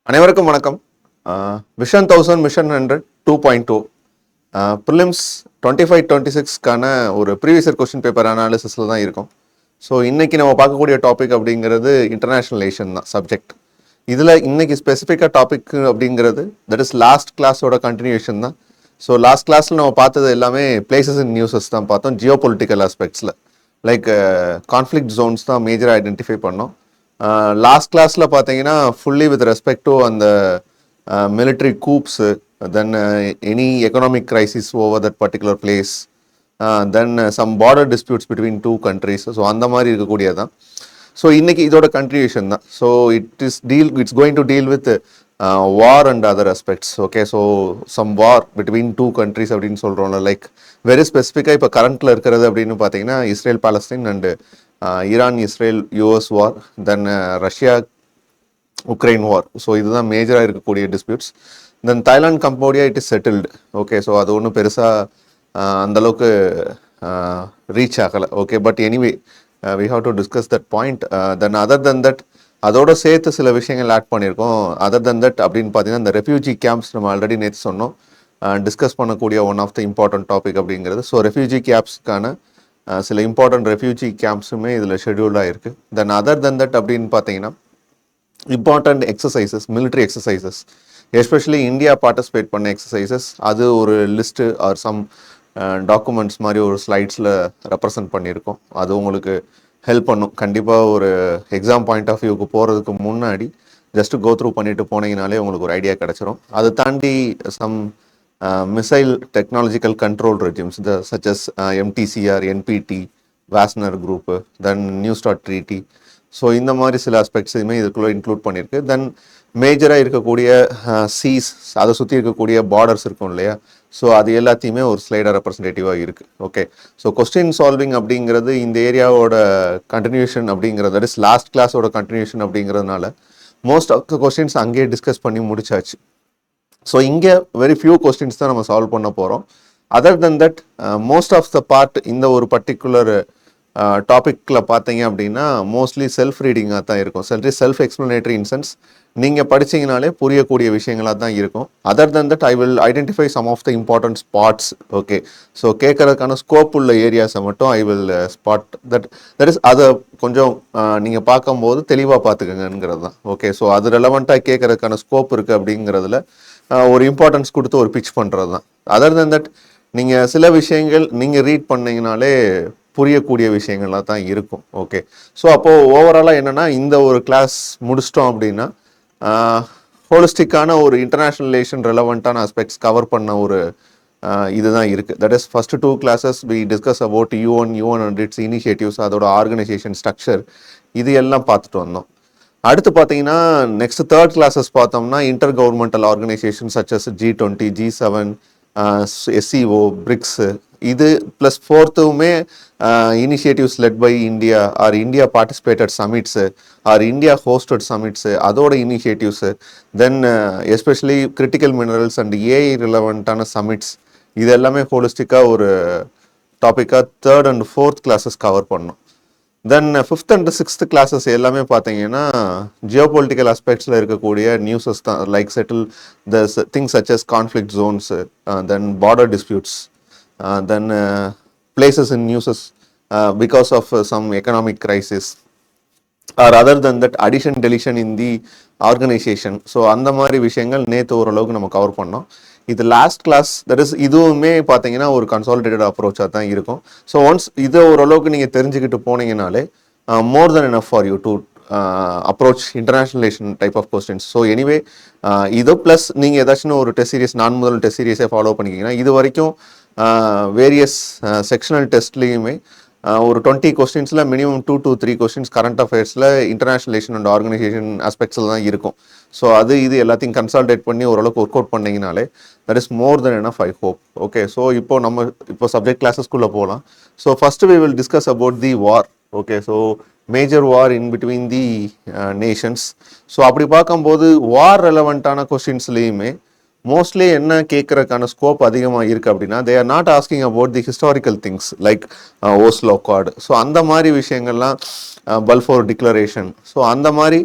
அனைவருக்கும் வணக்கம். Vision 1000 mission 100 2.2 prelims 25-26க்கான ஒரு ப்ரீவியஸ் கொஸ்டின் பேப்பர் அனாலிசிஸில் தான் இருக்கும். ஸோ இன்றைக்கி நம்ம பார்க்கக்கூடிய டாபிக் அப்படிங்கிறது இன்டர்நேஷ்னலைசேஷன் தான் சப்ஜெக்ட். இதில் இன்றைக்கி ஸ்பெசிஃபிக்காக டாபிக் அப்படிங்கிறது தட் இஸ் லாஸ்ட் கிளாஸோட கண்டினியூஷன் தான். ஸோ லாஸ்ட் கிளாஸில் நம்ம பார்த்தது எல்லாமே பிளேசஸ் இன் நியூஸஸ் தான் பார்த்தோம். ஜியோ பொலிட்டிக்கல் ஆஸ்பெக்ட்ஸில் லைக் கான்ஃப்ளிக்ட் ஜோன்ஸ் தான் மேஜராக ஐடென்டிஃபை பண்ணோம். லாஸ்ட் கிளாஸில் பார்த்தீங்கன்னா ஃபுல்லி வித் ரெஸ்பெக்ட் டு அந்த military coups, then any economic crisis over that particular place, then some border disputes between two countries. So அந்த மாதிரி இருக்கக்கூடியதான். ஸோ இன்னைக்கு இதோட கண்ட்ரிபியூஷன் தான். So it's going to deal with war and other aspects. Okay, so some war between two countries அப்படின்னு சொல்கிறோம்ல, like very ஸ்பெசிஃபிக்காக இப்போ கரண்ட்டில் இருக்கிறது அப்படின்னு பார்த்தீங்கன்னா Israel Palestine and Iran Israel US war, then Russia Ukraine war. So இதுதான் மேஜராக இருக்கக்கூடிய disputes. Then Thailand Cambodia it is settled. Okay, so அது ஒன்றும் பெருசாக அந்தளவுக்கு ரீச் ஆகலை. Okay, but anyway we have to discuss that point. Then other then that அதோட சேர்த்து சில விஷயங்கள் ஆட் பண்ணியிருக்கோம். அதர் தென் தட் அப்படின்னு பார்த்தீங்கன்னா இந்த ரெஃப்யூஜி கேம்ப்ஸ் நம்ம ஆல்ரெடி நேற்று சொன்னோம், டிஸ்கஸ் பண்ணக்கூடிய one of the important topic அப்படிங்கிறது. ஸோ ரெஃப்யூஜி கேம்ப்ஸ்க்கான சில இம்பார்ட்டன்ட் ரெஃப்யூஜி கேம்ப்ஸுமே இதில் ஷெடியூல்டாக இருக்குது. தென் அதர் தென் தட் அப்படின்னு பார்த்தீங்கன்னா important exercises, military exercises, especially India participate பண்ண எக்ஸசைசஸ், அது ஒரு லிஸ்ட்டு ஆர் சம் டாக்குமெண்ட்ஸ் மாதிரி ஒரு ஸ்லைட்ஸில் ரெப்ரசன்ட் பண்ணியிருக்கோம். அது உங்களுக்கு ஹெல்ப் பண்ணும். கண்டிப்பாக ஒரு எக்ஸாம் பாயிண்ட் ஆஃப் வியூக்கு போகிறதுக்கு முன்னாடி ஜஸ்ட்டு கோ த்ரூ பண்ணிட்டு போனீங்கனாலே உங்களுக்கு ஒரு ஐடியா கிடச்சிரும். அதை தாண்டி some missile technological control regimes such as MTCR, NPT, Wasner Group, then New START Treaty. So இந்த மாதிரி சில ஆஸ்பெக்ட்ஸையுமே இதுக்குள்ளே இன்க்ளூட் பண்ணியிருக்கு. தென் மேஜராக இருக்கக்கூடிய சீஸ், அதை சுற்றி இருக்கக்கூடிய பார்டர்ஸ் இருக்கும் இல்லையா, ஸோ அது எல்லாத்தையுமே ஒரு ஸ்லைடாக ரெப்ரஸன்டேட்டிவாக இருக்குது. ஓகே, ஸோ கொஸ்டின் சால்விங் அப்படிங்கிறது இந்த ஏரியாவோட கண்டினியூஷன் அப்படிங்கிறது, தட் இஸ் லாஸ்ட் கிளாஸோட கண்டினியூஷன் அப்படிங்கிறதுனால மோஸ்ட் ஆஃப் த கொஸ்டின்ஸ் அங்கேயே டிஸ்கஸ் பண்ணி முடிச்சாச்சு. ஸோ இங்கே வெரி ஃபியூ கொஸ்டின்ஸ் தான் நம்ம சால்வ் பண்ண போகிறோம். Other then that most of the part இந்த ஒரு பர்டிகுலர் டாப்பிக்கில் பார்த்தீங்க அப்படின்னா மோஸ்ட்லி செல்ஃப் ரீடிங்காக தான் இருக்கும். செல்ஃப் எக்ஸ்பிளனேட்டரி இன் சென்ஸ் நீங்கள் படிச்சிங்கனாலே புரியக்கூடிய விஷயங்களாக தான் இருக்கும். Other then that I will identify some of the important spots. Okay, so கேட்கறதுக்கான ஸ்கோப் உள்ள ஏரியாஸை மட்டும் I will spot that is அதை கொஞ்சம் நீங்கள் பார்க்கும்போது தெளிவாக பார்த்துக்கங்கிறது தான். ஓகே, ஸோ அது ரெலவெண்ட்டாக கேட்கறதுக்கான ஸ்கோப் இருக்குது அப்படிங்கிறதுல ஒரு இம்பார்ட்டன்ஸ் கொடுத்து ஒரு பிச் பண்ணுறது தான். அதர் தென் தட் நீங்கள் சில விஷயங்கள் நீங்கள் ரீட் பண்ணிங்கனாலே புரியக்கூடிய விஷயங்கள்லாம் தான் இருக்கும். ஓகே, ஸோ அப்போது ஓவராலாக என்னென்னா இந்த ஒரு கிளாஸ் முடிச்சிட்டோம் அப்படின்னா ஹோலிஸ்டிக்கான ஒரு இன்டர்நேஷ்னலைசேஷன் ரெலவெண்ட்டான ஆஸ்பெக்ட்ஸ் கவர் பண்ண ஒரு இதுதான் இருக்குது. That is first 2 classes we discuss about UN and its initiatives, அதோட ஆர்கனைசேஷன் ஸ்ட்ரக்சர், இது எல்லாம் பார்த்துட்டு வந்தோம். அடுத்து பார்த்தீங்கன்னா நெக்ஸ்ட் 3rd classes பார்த்தோம்னா intergovernmental organisation such as G20, G7, SCO, BRICS, இது plus 4th initiatives led by India or India participated summits or India hosted summits, அதோட initiatives, then especially critical minerals and AI ரிலவெண்ட்டான summits, இது எல்லாமே ஹோலிஸ்டிக்காக ஒரு டாப்பிக்காக 3rd and 4th classes cover பண்ணோம். தென் 5th and 6th classes எல்லாமே பார்த்தீங்கன்னா Jio political ஆஸ்பெக்ட்ஸில் இருக்கக்கூடிய newses தான், like settle the things such as conflict zones, then border disputes, then places in newses because of some economic crisis or other then that addition deletion in the organization. So அந்த மாதிரி விஷயங்கள் நேற்று ஓரளவுக்கு நம்ம cover பண்ணோம். இது last class, that is இதுவுமே பார்த்தீங்கன்னா ஒரு கன்சாலிடேட்டட் அப்ரோச்சாக தான் இருக்கும். ஸோ ஒன்ஸ் இதை ஓரளவுக்கு நீங்கள் தெரிஞ்சுக்கிட்டு போனீங்கனாலே more than enough for you to approach internationalisation type of questions. So anyway இதோ ப்ளஸ் நீங்கள் ஏதாச்சும் ஒரு டெஸ்ட் சீரியஸ், நான் முதல் டெஸ்ட் சீரியஸே ஃபாலோ பண்ணிக்கிங்கன்னா இது வரைக்கும் வேரியஸ் செக்ஷனல் டெஸ்ட்லேயுமே ஒரு 20 கொஸ்டின்ஸில் minimum 2 to 3 questions current affairs internationalisation and organisation ஆஸ்பெக்ட்ஸில் தான் இருக்கும். ஸோ அது இது எல்லாத்தையும் கன்சால்டேட் பண்ணி ஓரளவுக்கு ஒர்க் அவுட் பண்ணிங்கனாலே that is more than enough I hope. Okay, so இப்போ சப்ஜெக்ட் கிளாஸஸ்குள்ளே போகலாம். So first we will discuss about the war. Okay, so major war in between the nations. So அப்படி பார்க்கும்போது வார் ரெலவெண்ட்டான கொஸ்டின்ஸ்லேயுமே மோஸ்ட்லி என்ன கேட்கறதுக்கான scope அதிகமாக இருக்குது அப்படின்னா they are not asking about the historical things like Oslo Accord. So அந்த மாதிரி விஷயங்கள்லாம் பல்ஃபோர் declaration, so அந்த மாதிரி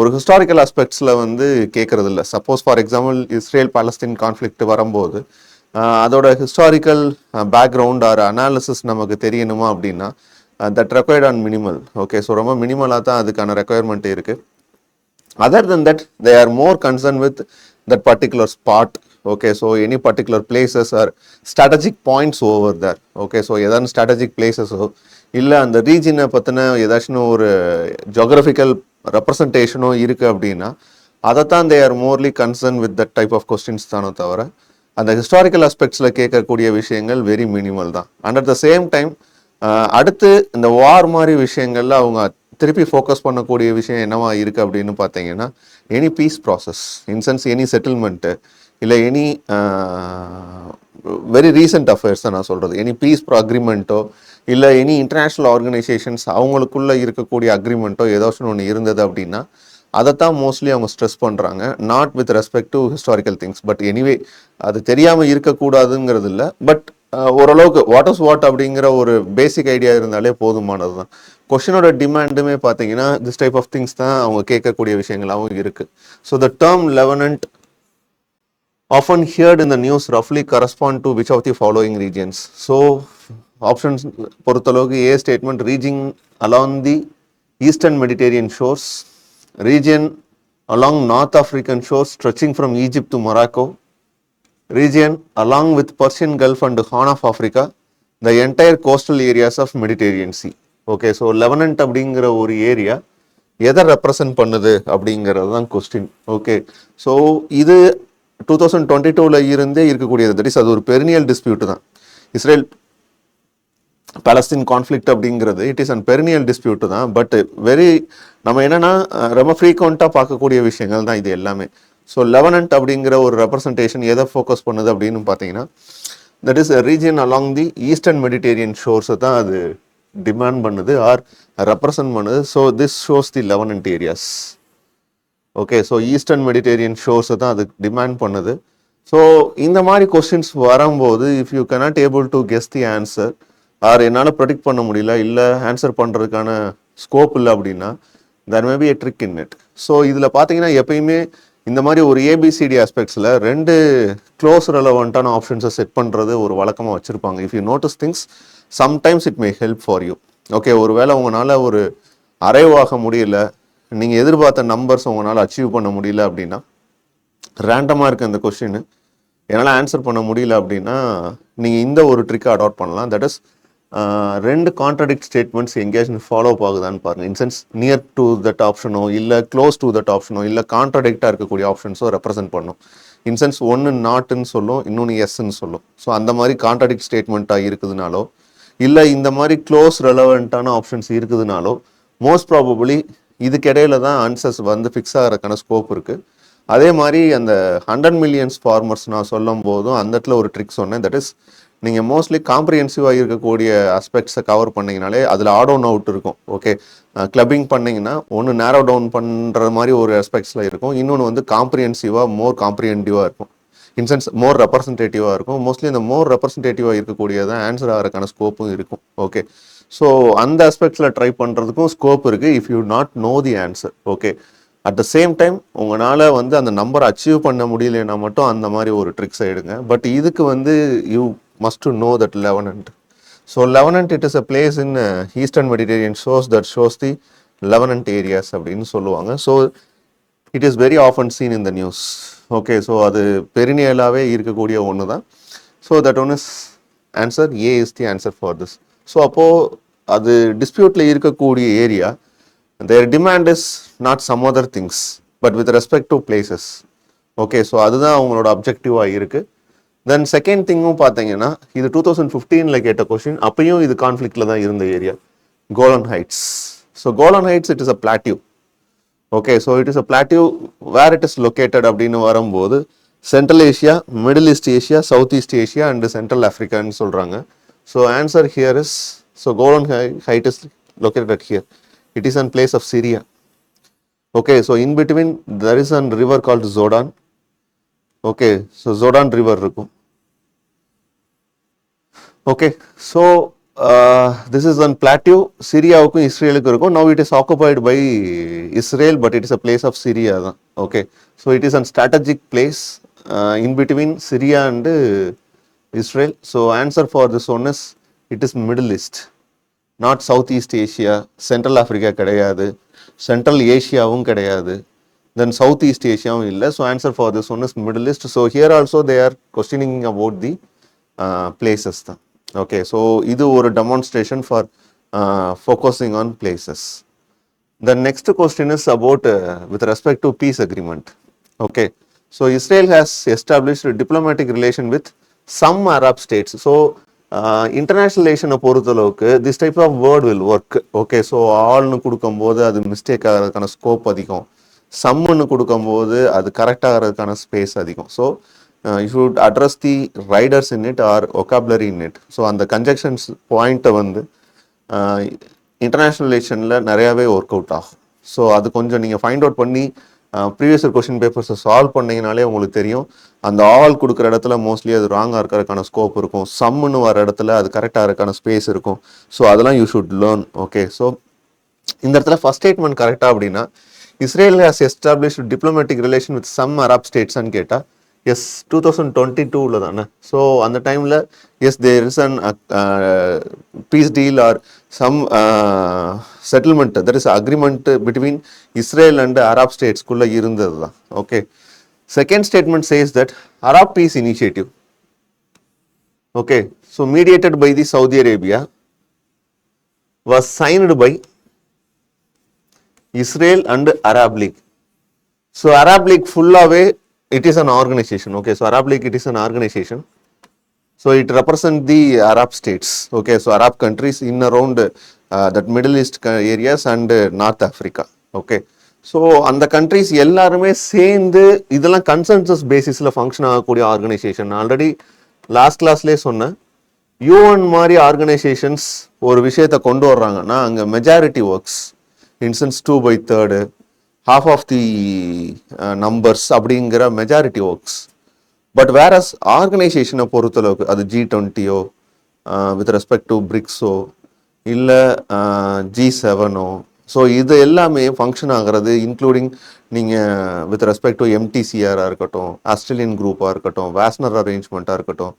ஒரு ஹிஸ்டாரிக்கல் ஆஸ்பெக்ட்ஸில் வந்து கேட்கறது இல்லை. Suppose for example Israel Palestine conflict வரும்போது அதோட ஹிஸ்டாரிக்கல் பேக்ரவுண்ட் ஆர் அனாலிசிஸ் நமக்கு தெரியணுமா அப்படின்னா that required on minimal. Okay, so ரொம்ப மினிமலாக தான் அதுக்கான ரெக்குயர்மெண்ட் இருக்குது. Other than that, they are more concerned with that particular spot. Okay, so any particular places or strategic points over there. Okay, so ஏதாவது strategic places இல்லை அந்த ரீஜனை பற்றின ஏதாச்சும் ஒரு ஜியோகிராஃபிக்கல் ரெப்ரசன்டேஷனோ இருக்குது அப்படின்னா அதைத்தான் they are morely concerned with that type of questions தானோ தவிர அந்த ஹிஸ்டாரிக்கல் ஆஸ்பெக்ட்ஸில் கேட்கக்கூடிய விஷயங்கள் வெரி மினிமல் தான். And at the same time அடுத்து இந்த வார் மாதிரி விஷயங்கள்ல அவங்க திருப்பி ஃபோக்கஸ் பண்ணக்கூடிய விஷயம் என்னவா இருக்குது அப்படின்னு பார்த்தீங்கன்னா any peace process, in sense any settlement, இல்லை எனி வெரி ரீசெண்ட் அஃபேர்ஸ் தான் நான் சொல்கிறது. எனி பீஸ் அக்ரிமெண்ட்டோ இல்லை எனி இன்டர்நேஷ்னல் ஆர்கனைசேஷன்ஸ் அவங்களுக்குள்ளே இருக்கக்கூடிய அக்ரிமெண்ட்டோ ஏதாச்சும் ஒன்று இருந்தது அப்படின்னா அதைத்தான் மோஸ்ட்லி அவங்க ஸ்ட்ரெஸ் பண்ணுறாங்க. Not with respect to historical things. But anyway அது தெரியாமல் இருக்கக்கூடாதுங்கிறது இல்லை. பட் ஓரளவுக்கு வாட் இஸ் வாட் அப்படிங்கிற ஒரு பேசிக் ஐடியா இருந்தாலே போதுமானது தான். கொஷினோட டிமாண்டுமே பார்த்தீங்கன்னா திஸ் டைப் ஆஃப் திங்ஸ் தான் அவங்க கேட்கக்கூடிய விஷயங்களாகவும் இருக்குது. So the term Levant often heard in the news roughly correspond to which of the following regions? So options பொறுத்தளவுக்கு A statement region along the eastern Mediterranean shores, region along North African shores stretching from Egypt to Morocco, region along with Persian Gulf and Horn of Africa, the entire coastal areas of Mediterranean Sea. Okay, so Levant அப்படிங்கிற ஒரு area எதை represent பண்ணுது அப்படிங்கிறது தான் question. Okay, so இது 2022 இருந்தே இருக்கக்கூடியது. That is அது ஒரு பெரினியல் டிஸ்பியூட் தான். இஸ்ரேல் பாலஸ்தீன் கான்ஃப்ளிக்ட் அப்படிங்கிறது it is and perennial dispute தான். பட் நம்ம என்னன்னா ரொம்ப ஃப்ரீக்வெண்ட்டாக பார்க்கக்கூடிய விஷயங்கள் தான் இது எல்லாமே. ஸோ லெவனண்ட் அப்படிங்கிற ஒரு ரெப்ரசன்டேஷன் எதை ஃபோக்கஸ் பண்ணுது அப்படின்னு பார்த்தீங்கன்னா that is region along the eastern Mediterranean ஷோர்ஸை தான் அது டிமாண்ட் பண்ணுது ஆர் ரெப்ரசன்ட் பண்ணுது. So this shows the Levant areas. Okay, so eastern Mediterranean ஷோர்ஸை தான் அது டிமாண்ட் பண்ணுது. ஸோ இந்த மாதிரி கொஸ்டின்ஸ் வரும்போது if you cannot able to guess the answer or என்னால் ப்ரெடிக்ட் பண்ண முடியல, இல்லை ஆன்சர் பண்ணுறதுக்கான ஸ்கோப் இல்லை அப்படின்னா there may be a trick in it. So இதில் பார்த்தீங்கன்னா எப்பயுமே இந்த மாதிரி ஒரு ஏபிசிடி ஆஸ்பெக்ட்ஸில் 2 க்ளோஸ் ரெலவெண்ட்டான ஆப்ஷன்ஸை செட் பண்ணுறது ஒரு வழக்கமாக வச்சுருப்பாங்க. If you notice things sometimes it may help for you. Okay, ஒரு வேளை உங்களால் ஒரு அரைவ் ஆக முடியல, நீங்கள் எதிர்பார்த்த நம்பர்ஸ் உங்களால் அச்சீவ் பண்ண முடியல அப்படின்னா, ரேண்டமாக இருக்க இந்த கொஸ்டின் என்னால் ஆன்சர் பண்ண முடியல அப்படின்னா நீங்கள் இந்த ஒரு ட்ரிக்கை அடாப்ட் பண்ணலாம். தட் இஸ் 2 கான்ட்ராடிக்ட் ஸ்டேட்மெண்ட்ஸ் எங்கேயாச்சும் ஃபாலோ ஆகுதான்னு பாருங்கள். இன்சென்ஸ் நியர் டு தட் ஆப்ஷனோ இல்லை க்ளோஸ் டு தட் ஆப்ஷனோ இல்லை கான்ட்ராடிக்டாக இருக்கக்கூடிய ஆப்ஷன்ஸோ ரெப்ரசென்ட் பண்ணும். இன்சென்ஸ் ஒன்று நாட்டுன்னு சொல்லும், இன்னொன்று எஸ்ன்னு சொல்லும். ஸோ அந்த மாதிரி கான்ட்ராடிக்ட் ஸ்டேட்மெண்ட்டாக இருக்குதுனாலோ இல்லை இந்த மாதிரி க்ளோஸ் ரெலவெண்ட்டான ஆப்ஷன்ஸ் இருக்குதுனாலோ மோஸ்ட் ப்ராபபிளி இதுக்கிடையில தான் ஆன்சர்ஸ் வந்து ஃபிக்ஸ் ஆகிறதுக்கான ஸ்கோப் இருக்குது. அதே மாதிரி அந்த 100 மில்லியன்ஸ் ஃபார்மர்ஸ் நான் சொல்லும் போதும் அந்த இடத்துல ஒரு ட்ரிக் சொன்னேன். தட் இஸ் நீங்கள் மோஸ்ட்லி காம்ப்ரிஹென்சிவாக இருக்கக்கூடிய ஆஸ்பெக்ட்ஸை கவர் பண்ணிங்கனாலே அதில் ஆட் ஒன் அவுட் இருக்கும். ஓகே, கிளப்பிங் பண்ணிங்கன்னா ஒன்று நேரோ டவுன் பண்ணுற மாதிரி ஒரு ஆஸ்பெக்ட்ஸில் இருக்கும், இன்னொன்று வந்து காம்ப்ரிஹென்சிவாக மோர் காம்ப்ரிஹென்டிவாக இருக்கும். இன்சென்ஸ் மோர் ரெப்ரசன்டேட்டிவாக இருக்கும். மோஸ்ட்லி இந்த மோர் ரெப்ரசன்டேட்டிவாக இருக்கக்கூடியதான் ஆன்சர் ஆகிறதுக்கான ஸ்கோப்பும் இருக்கும். ஓகே, ஸோ அந்த ஆஸ்பெக்ட்ஸில் ட்ரை பண்ணுறதுக்கும் ஸ்கோப் இருக்குது if you not know the answer. Okay, at the same time உங்களால் வந்து அந்த நம்பரை அச்சீவ் பண்ண முடியலன்னா மட்டும் அந்த மாதிரி ஒரு ட்ரிக்ஸ் எடுங்க. பட் இதுக்கு வந்து you must to know that Levant. So Levant, it is a place in Eastern Mediterranean shores that shows the Levant areas அப்படின்னு சொல்லுவாங்க. So it is very often seen in the news. Okay, so அது பெரினியலாகவே இருக்கக்கூடிய ஒன்று தான். So that one is answer. A is the answer for this. So அப்போது அது டிஸ்பியூட்டில் இருக்கக்கூடிய area, their demand is not some other things but with respect to places. Okay, so அதுதான் அவங்களோட அப்ஜெக்டிவாக இருக்குது. தென் செகண்ட் திங்கும் பார்த்தீங்கன்னா இது 2015 கேட்ட கொஸ்டின். அப்பயும் இது கான்ஃப்ளிக்டில் தான் இருந்த ஏரியா, Golan Heights. So Golan Heights it is a plateau. Okay, so it is a plateau where it is located அப்படின்னு வரும்போது Central Asia, Middle East Asia, South East Asia and Central ஆஃப்ரிக்கான்னு சொல்கிறாங்க. So answer here is, so Golan height is located here. It is in place of Syria. Okay, so in between there is a river called Jordan. Okay, so Jordan river இருக்கும். Okay, so This is on plateau. சிரியாவுக்கும் இஸ்ரேலுக்கும் இருக்கும். Now it is occupied by Israel, but it is a place of Syria தான். Okay, so it is a strategic place in between Syria and Israel. So answer for this one is it is Middle East, not Southeast Asia. Central Africa கிடையாது, Central Asiaவும் கிடையாது, then Southeast Asiaவும் இல்லை. So answer for this one is Middle East. So here also they are questioning about the places தான். Okay, so இது ஒரு demonstration for focusing on places. The next question is about with respect to peace agreement. Okay, so Israel has established a diplomatic relation with some Arab states. So international relation பொறுத்தளவுக்கு this type of word will work. Okay, so ஆல்னு கொடுக்கும்போது அது mistake ஆகிறதுக்கான scope அதிகம், சம்முன்னு கொடுக்கும்போது அது correct ஆகிறதுக்கான space அதிகம். So you should address the riders in it or vocabulary in it. So அந்த கன்ஜெக்ஷன்ஸ் பாயிண்ட்டை வந்து இன்டர்நேஷ்னல் ரிலேஷனில் நிறையாவே ஒர்க் அவுட் ஆகும். ஸோ அது கொஞ்சம் நீங்கள் ஃபைண்ட் அவுட் பண்ணி ப்ரீவியஸ் கொஷின் பேப்பர்ஸை சால்வ் பண்ணிங்கனாலே உங்களுக்கு தெரியும். அந்த ஆல் கொடுக்குற இடத்துல மோஸ்ட்லி அது ராங்காக இருக்கிறதுக்கான ஸ்கோப் இருக்கும், சம்முன்னு வர இடத்துல அது கரெக்டாக இருக்கிறதுக்கான ஸ்பேஸ் இருக்கும். ஸோ அதெல்லாம் you should learn. Okay, so இந்த இடத்துல ஃபர்ஸ்ட் ஸ்டேட்மெண்ட் கரெக்டாக அப்படின்னா Israel has established diplomatic relation with some Arab ஸ்டேட்ஸ்ன்னு கேட்டால் எஸ் 2022 தானே. ஸோ அந்த டைமில் yes there is an peace deal or some settlement, that is agreement between Israel and Arab ஸ்டேட்ஸ்குள்ளே இருந்தது தான். Okay, second statement says that Arab peace initiative, okay, so mediated by the Saudi Arabia was signed by Israel and Arab League. So Arab League full-away it is an organization. Okay, so Arab League it is an organization. So it represents the Arab states. Okay, so Arab countries in around that Middle East areas and North Africa. Okay, so அந்த countries எல்லாருமே சேர்ந்து இதெல்லாம் consensus பேசிஸில் function ஆகக்கூடிய organisation. Already last கிளாஸ்லேயே சொன்னேன், UN மாதிரி organisations ஒரு விஷயத்தை கொண்டு வர்றாங்கன்னா அங்கே majority works, incense 2/3, half of the numbers அப்படிங்கிற மெஜாரிட்டி ஒர்க்ஸ். பட் வேற ஆர்கனைசேஷனை பொறுத்தளவுக்கு அது G20 வித் ரெஸ்பெக்ட் டு பிரிக்ஸோ இல்லை G7, ஸோ இது எல்லாமே ஃபங்க்ஷன் ஆகிறது, இன்க்ளூடிங் நீங்கள் வித் ரெஸ்பெக்ட் டு MTCR இருக்கட்டும், ஆஸ்திரேலியன் குரூப்பாக இருக்கட்டும், வேஸ்னர் அரேஞ்ச்மெண்ட்டாக இருக்கட்டும்,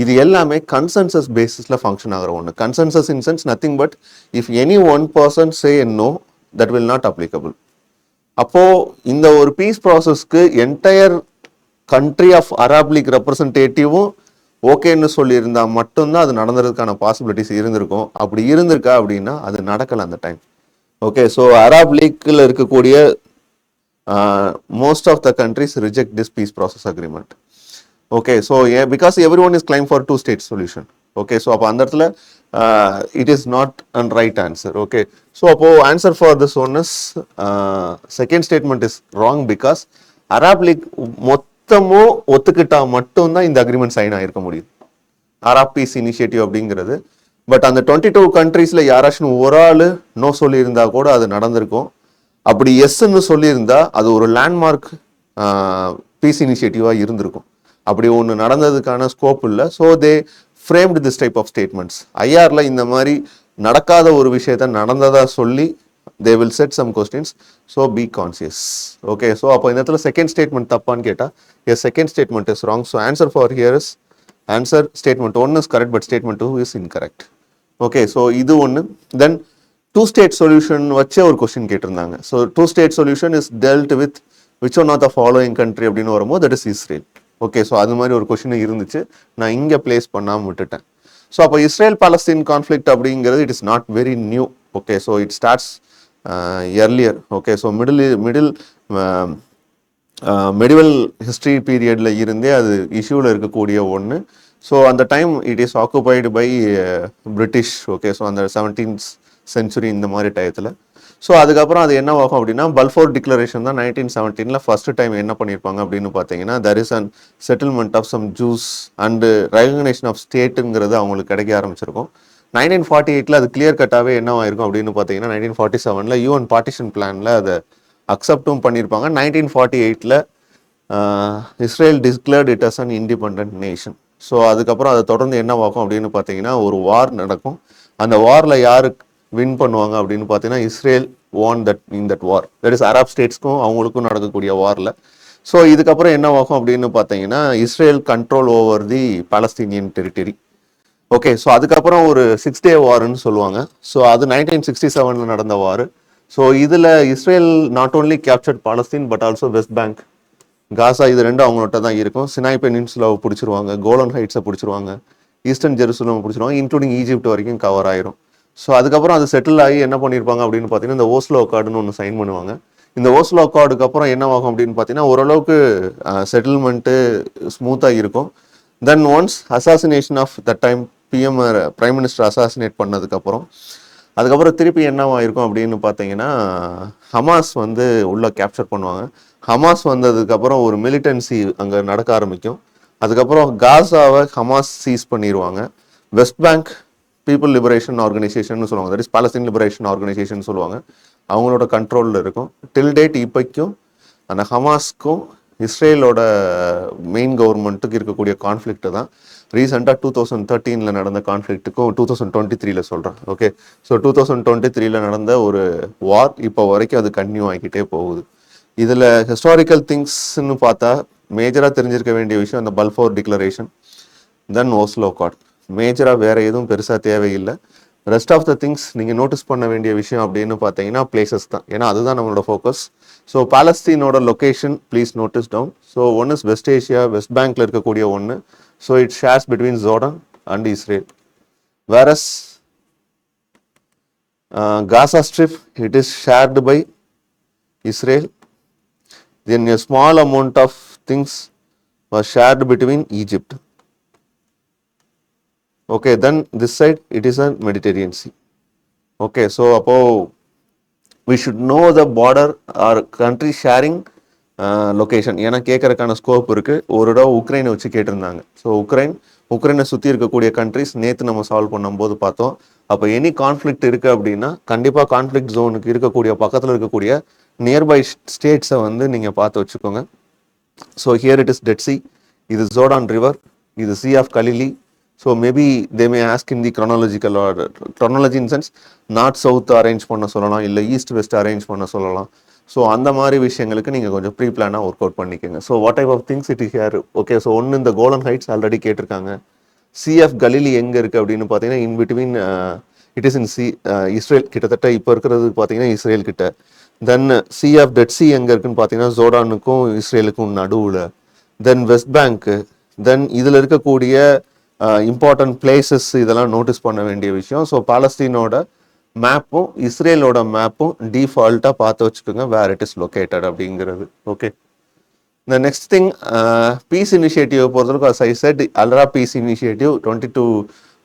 இது எல்லாமே கன்சென்சஸ் பேசிஸில் ஃபங்க்ஷன் ஆகிற ஒன்று. Consensus in sense nothing but if any one person say no that will not applicable. அப்போது இந்த ஒரு பீஸ் ப்ராசஸ்க்கு entire country of Arab league ரெப்ரசன்டேட்டிவும் ஓகேன்னு சொல்லியிருந்தால் மட்டும்தான் அது நடந்ததுக்கான பாசிபிலிட்டிஸ் இருந்திருக்கும். அப்படி இருந்திருக்கா அப்படின்னா அது நடக்கலை அந்த டைம். ஓகே, ஸோ அரப் லீக்கில் இருக்கக்கூடிய most of the countries reject this peace process agreement. Okay, so because every one is claim for 2 state solution. Okay, so அப்போ அந்த இடத்துல it is not an right answer. Okay, so அப்போது answer for this one is second statement is wrong because Arab league மொத்தமும் ஒத்துக்கிட்டா மட்டும்தான் இந்த agreement sign ஆகிருக்க முடியும், அரப் பீஸ் இனிஷியேட்டிவ் அப்படிங்கிறது. பட் அந்த 22 கண்ட்ரீஸில் யாராச்சும் ஒரு ஆள் நோ சொல்லியிருந்தா கூட அது நடந்திருக்கும். அப்படி எஸ்ன்னு சொல்லியிருந்தா அது ஒரு லேண்ட்மார்க் பீஸ் இனிஷியேட்டிவாக இருந்திருக்கும். அப்படி ஒன்று நடந்ததுக்கான ஸ்கோப் இல்லை. So they framed this type of statements. ஐஆரில் இந்த மாதிரி நடக்காத ஒரு விஷயத்த நடந்ததாக சொல்லி they will set some questions. So be conscious. Okay, so அப்போ இந்த இடத்துல செகண்ட் ஸ்டேட்மெண்ட் தப்பான்னு கேட்டால் yes, second statement is wrong. So answer for here is answer statement 1 is correct but statement 2 is incorrect. Okay, so இது ஒன்று. தென் 2 state solution வச்சே ஒரு question கேட்டிருந்தாங்க. So 2 state solution is dealt with which one of the following country அப்படின்னு வரும்போது that is Israel. Okay, so அது மாதிரி ஒரு கொஸ்டின் இருந்துச்சு, நான் இங்கே பிளேஸ் பண்ணாமல் விட்டுட்டேன். ஸோ அப்போ இஸ்ரேல் பாலஸ்தீன் கான்ஃப்ளிக்ட் அப்படிங்கிறது it is not very new. Okay, so it starts earlier. Okay, so medieval history பீரியடில் இருந்தே அது இஷ்யூவில் இருக்கக்கூடிய ஒன்று. ஸோ அந்த time it is occupied by British. Okay, so அந்த 17th century இந்த மாதிரி டயத்தில். ஸோ அதுக்கப்புறம் அது என்ன ஆகும் அப்படின்னா பல்ஃபோர் டிக்ளரேஷன் தான் 1917 ஃபர்ஸ்ட் டைம் என்ன பண்ணியிருப்பாங்க அப்படின்னு பார்த்தீங்கன்னா there is an settlement of some Jews and recognition of ஸ்டேட்டுங்கிறது அவங்களுக்கு கிடைக்க ஆரம்பிச்சிருக்கும். 1948 அது கிளியர் கட்டாகவே என்ன ஆயிருக்கும் அப்படின்னு பார்த்தீங்கன்னா 1947 யூஎன் பார்ட்டிஷன் பிளானில் அதை அக்செப்டும் பண்ணியிருப்பாங்க. 1948 Israel declared it as an independent nation. So அதுக்கப்புறம் அதை தொடர்ந்து என்ன ஆகும் அப்படின்னு பார்த்தீங்கன்னா ஒரு வார் நடக்கும். அந்த வாரில் யார் வின் பண்ணுவாங்க அப்படின்னு பார்த்தீங்கன்னா Israel won that in that war. That is Arab ஸ்டேட்ஸ்க்கும் அவங்களுக்கும் நடக்கக்கூடிய வாரில். ஸோ இதுக்கப்புறம் என்ன ஆகும் அப்படின்னு பார்த்தீங்கன்னா Israel control over the Palestinian territory. Okay, so அதுக்கப்புறம் ஒரு 6 day வார்னு சொல்லுவாங்க. ஸோ அது 1967 நடந்த வார். ஸோ இதில் Israel not only captured Palestine but also West Bank, Gaza, இது ரெண்டும் அவங்கள்ட்ட தான் இருக்கும். சினாய் பெனின்சுலாவை பிடிச்சிருவாங்க, கோலன் ஹைட்ஸை பிடிச்சிருவாங்க, ஈஸ்டர்ன் ஜெருசலம் பிடிச்சிருவாங்க, இன்க்ளூடிங் ஈஜிப்ட் வரைக்கும் கவர் ஆயிரும். ஸோ அதுக்கப்புறம் அது செட்டில் ஆகி என்ன பண்ணியிருப்பாங்க அப்படின்னு பார்த்தீங்கன்னா இந்த ஓஸ்லோ அக்கார்டுன்னு ஒன்று சைன் பண்ணுவாங்க. இந்த ஓஸ்லோ அக்கார்டுக்கு அப்புறம் என்ன ஆகும் அப்படின்னு பார்த்தீங்கன்னா ஓரளவுக்கு செட்டில்மெண்ட்டு ஸ்மூத்தாக இருக்கும். Then once assassination of the time PM prime minister assassinate பண்ணதுக்கப்புறம் அதுக்கப்புறம் திருப்பி என்னவாயிருக்கும் அப்படின்னு பார்த்தீங்கன்னா ஹமாஸ் வந்து உள்ள கேப்சர் பண்ணுவாங்க. ஹமாஸ் வந்ததுக்கப்புறம் ஒரு மிலிட்டன்சி அங்கே நடக்க ஆரம்பிக்கும். அதுக்கப்புறம் காசாவை ஹமாஸ் சீஸ் பண்ணிடுவாங்க. West Bank people liberation organisation சொல்லுவாங்க, that is Palestine liberation organisation சொல்லுவாங்க, அவங்களோட கண்ட்ரோலில் இருக்கும். டில் டேட் இப்போக்கும் அந்த ஹமாஸ்க்கும் இஸ்ரேலோட மெயின் கவர்மெண்ட்டுக்கு இருக்கக்கூடிய கான்ஃப்ளிக்ட் தான் ரீசெண்டாக 2013 நடந்த கான்ஃப்ளிக்ட்டுக்கும் 2023 சொல்கிறேன். ஓகே, ஸோ 2023 நடந்த ஒரு வார் இப்போ வரைக்கும் அது கன்டினியூ ஆகிக்கிட்டே போகுது. இதில் ஹிஸ்டாரிக்கல் திங்ஸ்ன்னு பார்த்தா மேஜராக தெரிஞ்சிருக்க வேண்டிய விஷயம் அந்த பல்ஃபோர் டிக்ளரேஷன், தென் ஓஸ்லோ அக்கார்ட். மேஜராக வேறு எதுவும் பெருசாக தேவையில்லை. ரெஸ்ட் ஆஃப் த திங்ஸ் நீங்கள் நோட்டீஸ் பண்ண வேண்டிய விஷயம் அப்படின்னு பார்த்தீங்கன்னா பிளேசஸ் தான், ஏன்னா அதுதான் நம்மளோட ஃபோக்கஸ். ஸோ பாலஸ்தீனோட location please notice down. So one is West Asia, West பேங்க்ல இருக்கக்கூடிய ஒன்று. So it shares between Jordan and Israel. Whereas Gaza strip it is shared by Israel. Then a small amount of things was shared between Egypt. Okay, then this side it is a Mediterranean Sea. Okay, so we should know the border or country sharing location. ஏன்னா கேட்கறதுக்கான scope இருக்கு. ஒரு இடம் உக்ரைனை வச்சு கேட்டிருந்தாங்க. So உக்ரைனை சுற்றி இருக்கக்கூடிய கண்ட்ரிஸ் நேற்று நம்ம சால்வ் பண்ணும்போது பார்த்தோம். அப்போ எனி கான்ஃப்ளிக்ட் இருக்குது அப்படின்னா கண்டிப்பாக கான்ஃப்ளிக்ட் ஜோனுக்கு இருக்கக்கூடிய பக்கத்தில் இருக்கக்கூடிய நியர்பை ஸ்டேட்ஸை வந்து நீங்கள் பார்த்து வச்சுக்கோங்க. So here it is dead sea, இது ஜோர்டான் ரிவர், இது sea of Galilee. So maybe they may ask in the chronological order. Chronology in sense north south arrange பண்ண சொல்லலாம், இல்லை ஈஸ்ட் வெஸ்ட் அரேஞ்ச் பண்ண சொல்லலாம். ஸோ அந்த மாதிரி விஷயங்களுக்கு நீங்கள் கொஞ்சம் ப்ரீ பிளானாக ஒர்க் அவுட் பண்ணிக்கோங்க. So what type of things it is here. Okay, so ஒன்று இந்த கோலன் ஹைட்ஸ் ஆல்ரெடி கேட்டிருக்காங்க. சி ஆஃப் கலிலி எங்கே இருக்குது அப்படின்னு பார்த்தீங்கன்னா in between it is in sea Israel, கிட்டத்தட்ட இப்போ இருக்கிறது பார்த்தீங்கன்னா இஸ்ரேல் கிட்ட. Then sea of dead sea எங்கே இருக்குன்னு பார்த்தீங்கன்னா ஜோர்டானுக்கும் இஸ்ரேலுக்கும் நடுவில். தென் வெஸ்ட் பேங்க்கு. தென் இதில் இருக்கக்கூடிய இம்பார்ட்டன்ட் பிளேசஸ் இதெல்லாம் நோட்டீஸ் பண்ண வேண்டிய விஷயம். ஸோ பாலஸ்தீனோட மேப்பும் இஸ்ரேலோட மேப்பும் டிஃபால்ட்டாக பார்த்து வச்சுக்கோங்க வேர் இட் இஸ் லொக்கேட்டட் அப்படிங்கிறது. ஓகே, இந்த நெக்ஸ்ட் திங் பீஸ் இனிஷியேட்டிவ் பொறுத்தவரைக்கும் as I said Arab peace initiative 22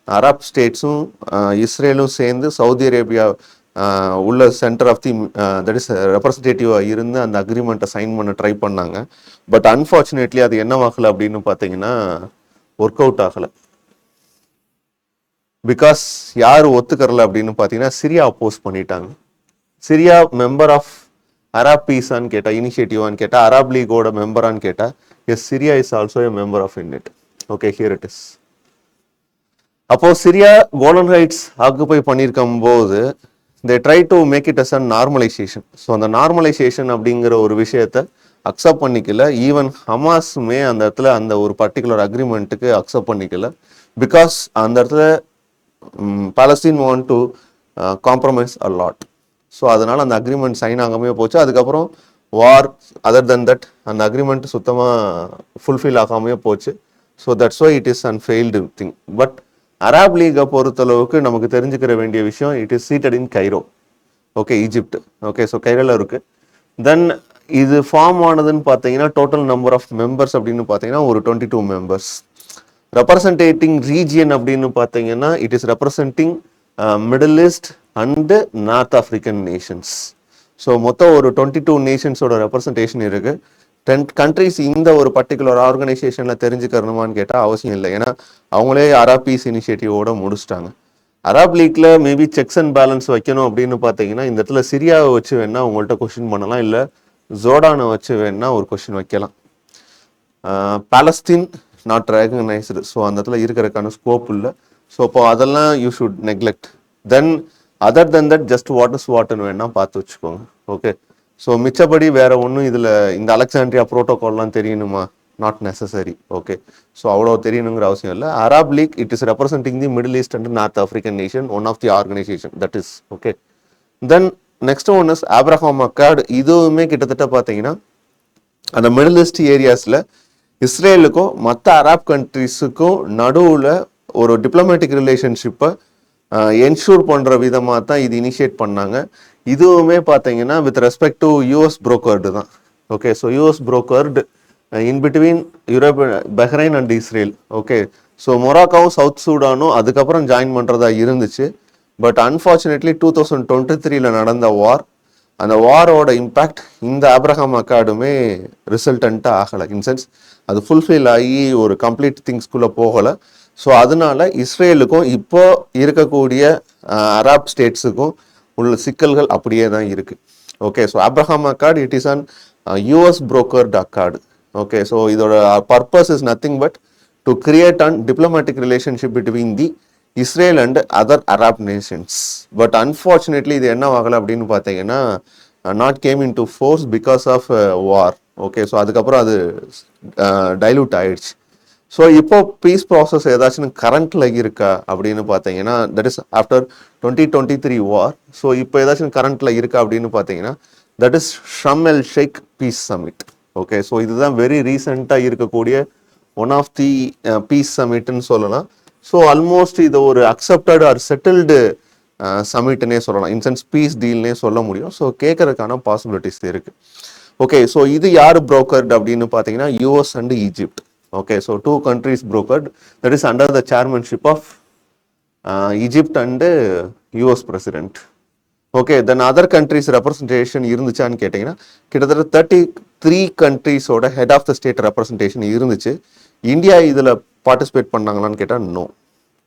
Arab ஸ்டேட்ஸும் இஸ்ரேலும் சேர்ந்து சவுதி அரேபியா உள்ள centre of the that is ரெப்ரஸன்டேட்டிவாக இருந்து அந்த அக்ரிமெண்ட்டை சைன் பண்ண ட்ரை பண்ணாங்க. பட் அன்ஃபார்ச்சுனேட்லி அது என்னவாகலை அப்படின்னு பார்த்தீங்கன்னா ஒர்க் அவுட் ஆகலை. பிகாஸ் யார் ஒத்துக்கறல அப்படின்னு பார்த்தீங்கன்னா சிரியா அப்போஸ் பண்ணிட்டாங்க. சிரியா மெம்பர் ஆஃப் அரப் பீஸான்னு கேட்டால், இனிஷியேட்டிவான்னு கேட்டால், அரப் லீகோட மெம்பரான்னு கேட்டால் yes, Syria is also a member of it. Okay, here it is. அப்போ சிரியா கோலன் ஹைட்ஸ் ஆக்குபை பண்ணியிருக்கும் போது they try to make it as a normalization. So அந்த நார்மலைசேஷன் அப்படிங்கிற ஒரு விஷயத்த அக்செப்ட் பண்ணிக்கல. ஈவன் ஹமாஸுமே அந்த இடத்துல அந்த ஒரு பர்டிகுலர் அக்ரிமெண்ட்டுக்கு அக்செப்ட் பண்ணிக்கல. பிகாஸ் அந்த இடத்துல Palestine want to compromise a lot. So அதனால் அந்த அக்ரிமெண்ட் சைன் ஆகாமே போச்சு. அதுக்கப்புறம் வார், அதர் தென் தட் அந்த அக்ரிமெண்ட் சுத்தமாக ஃபுல்ஃபில் ஆகாமே போச்சு. So that's why it is an failed thing. But Arab லீகை பொறுத்தளவுக்கு நமக்கு தெரிஞ்சுக்கிற வேண்டிய விஷயம் it is seated in Cairo. Okay, Egypt. Okay, so கைரோவில் இருக்குது. தென் இது ஃபார்ம் ஆனதுன்னு பார்த்தீங்கன்னா டோட்டல் நம்பர் ஆஃப் மெம்பர்ஸ் அப்படின்னு பார்த்தீங்கன்னா ஒரு 22 மெம்பர்ஸ். ரெப்ரசன்டேட்டிங் ரீஜியன் அப்படின்னு பார்த்தீங்கன்னா it is representing Middle East and North African nations. So மொத்தம் ஒரு 22 நேஷன்ஸோட ரெப்ரசன்டேஷன் இருக்குது. 10 கண்ட்ரிஸ் இந்த ஒரு பர்டிகுலர் ஆர்கனைசேஷனில் தெரிஞ்சுக்கணுமான்னு கேட்டால் அவசியம் இல்லை. ஏன்னா அவங்களே அரப் பீஸ் இனிஷியேட்டிவோட முடிச்சிட்டாங்க. அரப் லீக்ல மேபி செக்ஸ் அண்ட் பேலன்ஸ் வைக்கணும் அப்படின்னு பார்த்தீங்கன்னா இந்த இடத்துல சிரியாவை வச்சு வேணா உங்கள்கிட்ட கொஸ்டின் பண்ணலாம், இல்லை ஜோர்டானை வச்சு வேணா ஒரு கொஸ்டின் வைக்கலாம். Palestine not recognised. ஸோ அந்த இடத்துல இருக்கிறதுக்கான ஸ்கோப் இல்லை. ஸோ அப்போ அதெல்லாம் you should neglect. Then other then that just வாட்னு வேணா பார்த்து வச்சுக்கோங்க. ஓகே, ஸோ மிச்சப்படி வேற ஒன்றும் இதில் இந்த அலெக்சாண்ட்ரியா ப்ரோட்டோகால்லாம் தெரியணுமா? Not necessary. ஓகே, ஸோ அவ்வளோ தெரியணுங்கிற அவசியம் இல்லை. Arab League it is representing the Middle East and North African nation, one of the organization that is okay. Then next one is Abraham Accord. இதுவுமே கிட்டத்தட்ட பார்த்தீங்கன்னா அந்த மிடில் ஈஸ்ட் ஏரியாஸில் இஸ்ரேலுக்கும் மற்ற அரப் கண்ட்ரிஸுக்கும் நடுவில் ஒரு டிப்ளமேட்டிக் ரிலேஷன்ஷிப்பை என்ஷூர் பண்ணுற விதமாக தான் இது இனிஷியேட் பண்ணாங்க. இதுவுமே பார்த்தீங்கன்னா with respect to US brokered தான். Okay, so US brokered in between Europe, Bahrain and Israel. Okay, so மொராக்காவும் சவுத் சூடானும் அதுக்கப்புறம் ஜாயின் பண்ணுறதா இருந்துச்சு. பட் அன்ஃபார்ச்சுனேட்லி 2023 நடந்த வார், அந்த வாரோட இம்பேக்ட் இந்த ஆப்ரஹாம் அக்கார்டுமே ரிசல்டண்ட்டாக ஆகலை. இன்சென்ஸ் அது ஃபுல்ஃபில் ஆகி ஒரு கம்ப்ளீட் திங்ஸ்குள்ளே போகலை. ஸோ அதனால இஸ்ரேலுக்கும் இப்போ இருக்கக்கூடிய அரப் ஸ்டேட்ஸுக்கும் உள்ள சிக்கல்கள் அப்படியே தான் இருக்குது. Okay, so Abraham accord it is an US brokered accord. Okay, so இதோட purpose is nothing but to create an diplomatic relationship between the Israel and other Arab nations. But unfortunately இது என்ன ஆகலை அப்படின்னு பார்த்தீங்கன்னா not came in to force because of war. Okay, so அதுக்கப்புறம் அது dilute ஆயிடுச்சு. So இப்போ பீஸ் ப்ராசஸ் ஏதாச்சும் கரண்ட்ல இருக்கா அப்படின்னு பார்த்தீங்கன்னா that is after 2023 war. So இப்போ ஏதாச்சும் கரண்ட்ல இருக்கா அப்படின்னு பார்த்தீங்கன்னா that is Sharm El Sheikh peace summit. Okay, so இதுதான் வெரி ரீசெண்டாக இருக்கக்கூடிய ஒன் ஆஃப் தி பீஸ் சமிட்னு சொல்லலாம். ஸோ ஆல்மோஸ்ட் இது ஒரு அக்செப்டட் ஆர் செட்டில்டு சமிட்னே சொல்லலாம். இன்சென்ஸ் பீஸ் டீல்னே சொல்ல முடியும். ஸோ கேட்கறதுக்கான பாசிபிலிட்டிஸ் இருக்கு. ஓகே, ஸோ இது யார் புரோக்கர்டு அப்படின்னு பார்த்தீங்கன்னா US and Egypt. Okay, so two countries brokered, that is under the chairmanship of Egypt and US president. Okay, then other countries representation இருந்துச்சான்னு கேட்டிங்கன்னா கிட்டத்தட்ட 33 countries-ஓட head of the state representation இருந்துச்சு. India இதில் participate பண்ணாங்களான்னு கேட்டால் no.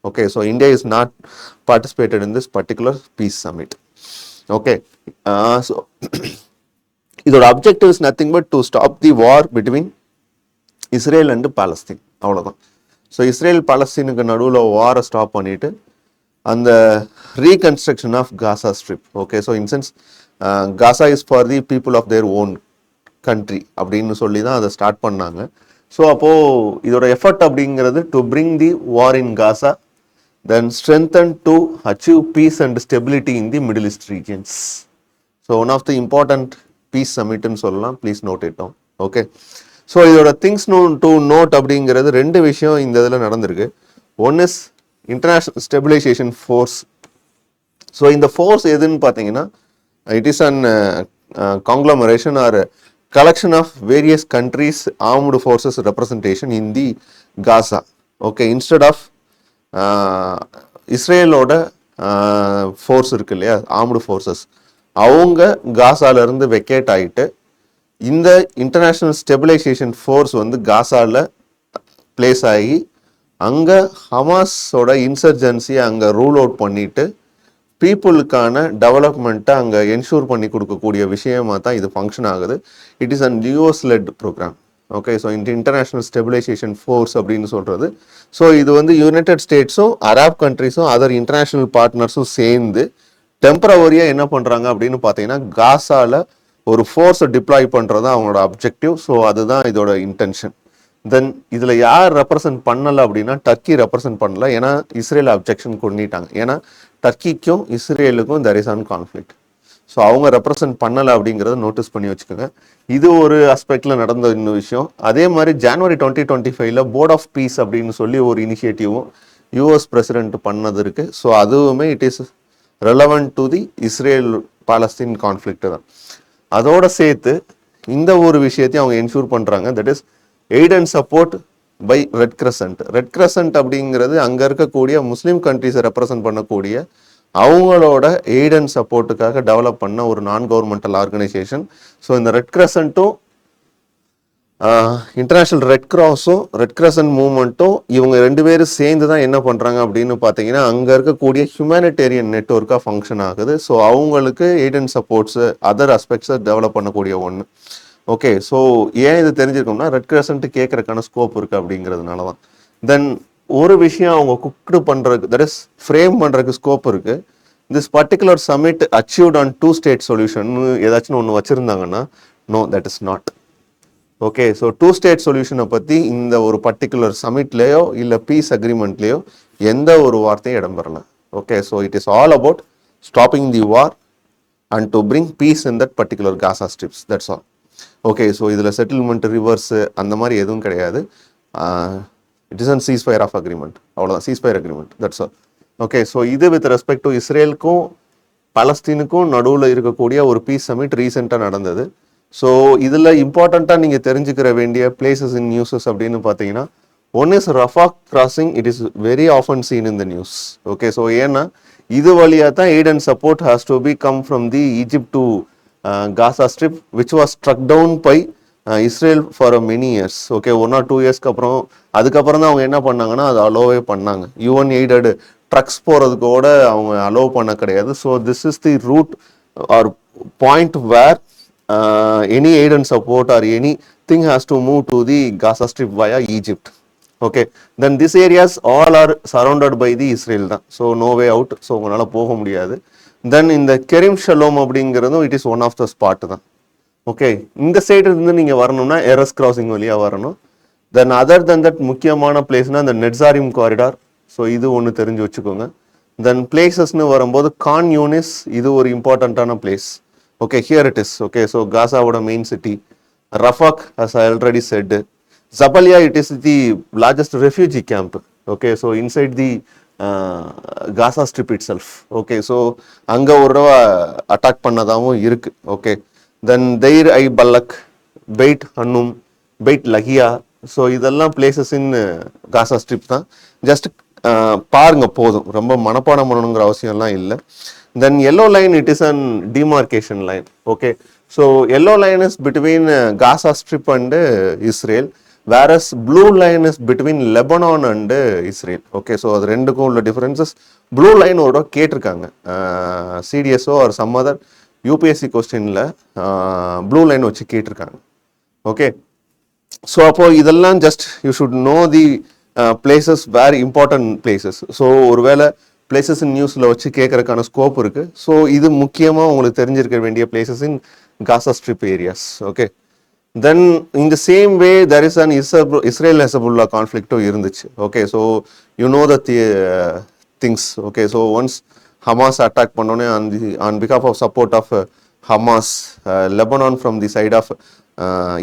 Okay, so India is not participated in this particular peace summit. Okay, so இதோட objective is nothing but to stop the war between Israel and Palestine, அவ்வளோதான். So Israel பாலஸ்தீனுக்கு நடுவில் வாரை stop பண்ணிவிட்டு அந்த reconstruction of Gaza Strip. Okay, so in sense Gaza is for the people of their own country அப்படின்னு சொல்லி தான் அதை ஸ்டார்ட் பண்ணாங்க. ஸோ அப்போது இதோட எஃபர்ட் அப்படிங்கிறது to bring the war in Gaza, then strengthen to achieve peace and stability in the Middle East regions. So one of the important peace சமிட்னு சொல்லலாம். Please note it down. Okay, so இதோட things to note அப்படிங்கிறது ரெண்டு விஷயம் இந்த இதில் நடந்திருக்கு. One is international stabilisation force. So இந்த ஃபோர்ஸ் எதுன்னு பார்த்தீங்கன்னா it is an conglomeration or collection of various countries armed forces representation in the Gaza. Okay, instead of இஸ்ரேலோட ஃபோர்ஸ் இருக்கு இல்லையா, ஆர்ம்டு ஃபோர்ஸஸ், அவங்க காசாலேருந்து வெக்கேட் ஆகிட்டு இந்த இன்டர்நேஷ்னல் ஸ்டெபிலைசேஷன் ஃபோர்ஸ் வந்து காசாவில் பிளேஸ் ஆகி அங்கே ஹமாஸோட இன்சர்ஜென்சியை அங்கே ரூல் அவுட் பண்ணிட்டு பீப்புளுக்கான டெவலப்மெண்ட்டை அங்கே என்ஷூர் பண்ணி கொடுக்கக்கூடிய விஷயமாக தான் இது ஃபங்க்ஷன் ஆகுது. It is an US led program. Okay, so இந்த இன்டர்நேஷ்னல் ஸ்டெபிலைசேஷன் ஃபோர்ஸ் அப்படின்னு சொல்கிறது. ஸோ இது வந்து யுனைடெட் ஸ்டேட்ஸும் அரப் கண்ட்ரிஸும் அதர் இன்டர்நேஷ்னல் பார்ட்னர்ஸும் சேர்ந்து டெம்பரவரியாக என்ன பண்ணுறாங்க அப்படின்னு பார்த்தீங்கன்னா காசாவில் ஒரு ஃபோர்ஸை டிப்ளாய் பண்ணுறது தான் அவங்களோட அப்ஜெக்டிவ். ஸோ அதுதான் இதோட இன்டென்ஷன். தென் இதில் யார் ரெப்ரசன்ட் பண்ணலை அப்படின்னா டர்க்கி ரெப்ரசன்ட் பண்ணல. ஏன்னா இஸ்ரேல் அப்ஜெக்ஷன் கொண்டுட்டாங்க. ஏன்னா டர்க்கிக்கும் இஸ்ரேலுக்கும் there is on conflict. So அவங்க ரெப்ரசன்ட் பண்ணலை அப்படிங்கிறத நோட்டீஸ் பண்ணி வச்சுக்கோங்க. இது ஒரு ஆஸ்பெக்டில் நடந்த இன்னும் விஷயம். அதே மாதிரி ஜனவரி 2025 போர்ட் ஆஃப் பீஸ் அப்படின்னு சொல்லி ஒரு இனிஷியேட்டிவும் யூஎஸ் பிரசிடென்ட் பண்ணது இருக்குது. ஸோ அதுவுமே it is relevant to the Israel Palestine conflict தான். அதோட சேர்த்து இந்த ஒரு விஷயத்தையும் அவங்க என்ஷூர் பண்ணுறாங்க. That is aid and support by Red Crescent. Red Crescent அப்படிங்கிறது அங்கே இருக்கக்கூடிய முஸ்லீம் கண்ட்ரிஸை ரெப்ரசன்ட் பண்ணக்கூடிய அவங்களோட எய்ட் அண்ட் சப்போர்ட்டுக்காக டெவலப் பண்ண ஒரு நான் கவர்மெண்டல் ஆர்கனைசேஷன். ஸோ இந்த ரெட் கிரசன்ட்டும் இன்டர்நேஷ்னல் ரெட் கிராஸும் ரெட் கிரசன்ட் மூவ்மெண்ட்டும் இவங்க ரெண்டு பேரும் சேர்ந்து தான் என்ன பண்ணுறாங்க அப்படின்னு பார்த்தீங்கன்னா அங்கே இருக்கக்கூடிய ஹியூமனிடேரியன் நெட்வொர்க்காக ஃபங்க்ஷன் ஆகுது. ஸோ அவங்களுக்கு எய்ட் அண்ட் சப்போர்ட்ஸு அதர் அஸ்பெக்ட்ஸை டெவலப் பண்ணக்கூடிய ஒன்று. ஓகே, ஸோ ஏன் இது தெரிஞ்சிருக்கோம்னா ரெட் கிரசன்ட் கேட்கறதுக்கான ஸ்கோப் இருக்குது அப்படிங்கிறதுனால தான். தென் ஒரு விஷயம் அவங்க குக்டு பண்ணுறதுக்கு, தட் இஸ் ஃப்ரேம் பண்ணுறதுக்கு ஸ்கோப் இருக்குது. This particular summit achieved on 2-state solution ஏதாச்சும் ஒன்று வச்சுருந்தாங்கன்னா, no, that is not. Okay, so 2-state சொல்யூஷனை பற்றி இந்த ஒரு பர்டிகுலர் சமிட்லேயோ இல்லை பீஸ் அக்ரிமெண்ட்லேயோ எந்த ஒரு வார்த்தையும் இடம்பெறல. Okay, so it is all about stopping the war and to bring peace in that particular Gaza strips, that's all. Okay, so இதில் செட்டில்மெண்ட் ரிவர்ஸு அந்த மாதிரி எதுவும் கிடையாது. It is an ceasefire of agreement, அவ்வளோதான், ceasefire agreement, that's all. Okay, so இது with respect to இஸ்ரேலுக்கும் பலஸ்தீனுக்கும் நடுவில் இருக்கக்கூடிய ஒரு பீஸ் சமிட் ரீசெண்டாக நடந்தது. ஸோ இதில் இம்பார்ட்டண்ட்டாக நீங்கள் தெரிஞ்சுக்கிற வேண்டிய பிளேசஸ் இன் நியூஸஸ் அப்படின்னு பார்த்தீங்கன்னா, one is Rafah crossing. It is very often seen in the news. Okay, so ஏன்னா இது வழியாக தான் aid and support has to be come from the Egypt to Gaza Strip which was struck down by Israel for many years. Okay, 1 or 2 இயர்ஸ்க்கு அப்புறம் அதுக்கப்புறம் தான் அவங்க என்ன பண்ணாங்கன்னா அது அலோவே பண்ணாங்க. யூஎன் எய்டட் ட்ரக்ஸ் போகிறதுக்கோட அவங்க அலோவ் பண்ண கிடையாது. So this is the route or point where any aid and support or anything has to move to the Gaza Strip via Egypt. Okay, then these areas all are surrounded by the Israel தான். So no way out. So உங்களால் போக முடியாது. Then இந்த Kerem Shalom அப்படிங்கிறதும் it is one of the spot தான். Okay, இந்த side இருந்து நீங்கள் வரணும்னா எரஸ் கிராசிங் வழியாக வரணும். தென் அதர் தென் தட் முக்கியமான பிளேஸ்னால் இந்த நெட்சாரிம் காரிடார். ஸோ இது ஒன்று தெரிஞ்சு வச்சுக்கோங்க. தென் பிளேசஸ்னு வரும்போது கான் யூனிஸ், இது ஒரு இம்பார்ட்டண்ட்டான place. Okay, here it is. Okay, so Gaza would a main city. Rafah, as I already said. Zabalia, it is the largest refugee camp. Okay, so inside the Gaza Strip itself. Okay, so அங்கே ஒரு attack பண்ணதாகவும் இருக்கு. Okay, then Deir al Balah, Beit Hanoun, Beit Lahia. So இதெல்லாம் places in Gaza strip தான். Just பாருங்க போதும், ரொம்ப மனப்பாடம் பண்ணணுங்கிற அவசியம்லாம் இல்லை. Then yellow line, it is an demarcation line. Okay, so yellow line is between Gaza Strip and Israel, whereas blue line is between Lebanon and Israel. Okay, so அது ரெண்டுக்கும் உள்ள டிஃபரன்சஸ் ப்ளூ லைன் ஓட கேட்டிருக்காங்க CDS or some other UPSC கொஸ்டினில் blue line வச்சு கேட்டிருக்காங்க. Okay, so அப்போ இதெல்லாம் just you should know the places where important places. So ஒருவேளை பிளேசஸ் இன் நியூஸில் வச்சு கேட்கறதுக்கான ஸ்கோப் இருக்குது. ஸோ இது முக்கியமாக உங்களுக்கு தெரிஞ்சிருக்க வேண்டிய places in Gaza strip areas. Okay, then in the same way there is an Israel Hezbollah கான்ஃப்ளிக்டும் இருந்துச்சு. Okay, so you know the things. Okay, so once Hamas attack பண்ணோன்னே ஆன் பிகாஃப் of support of Hamas, Lebanon from the side of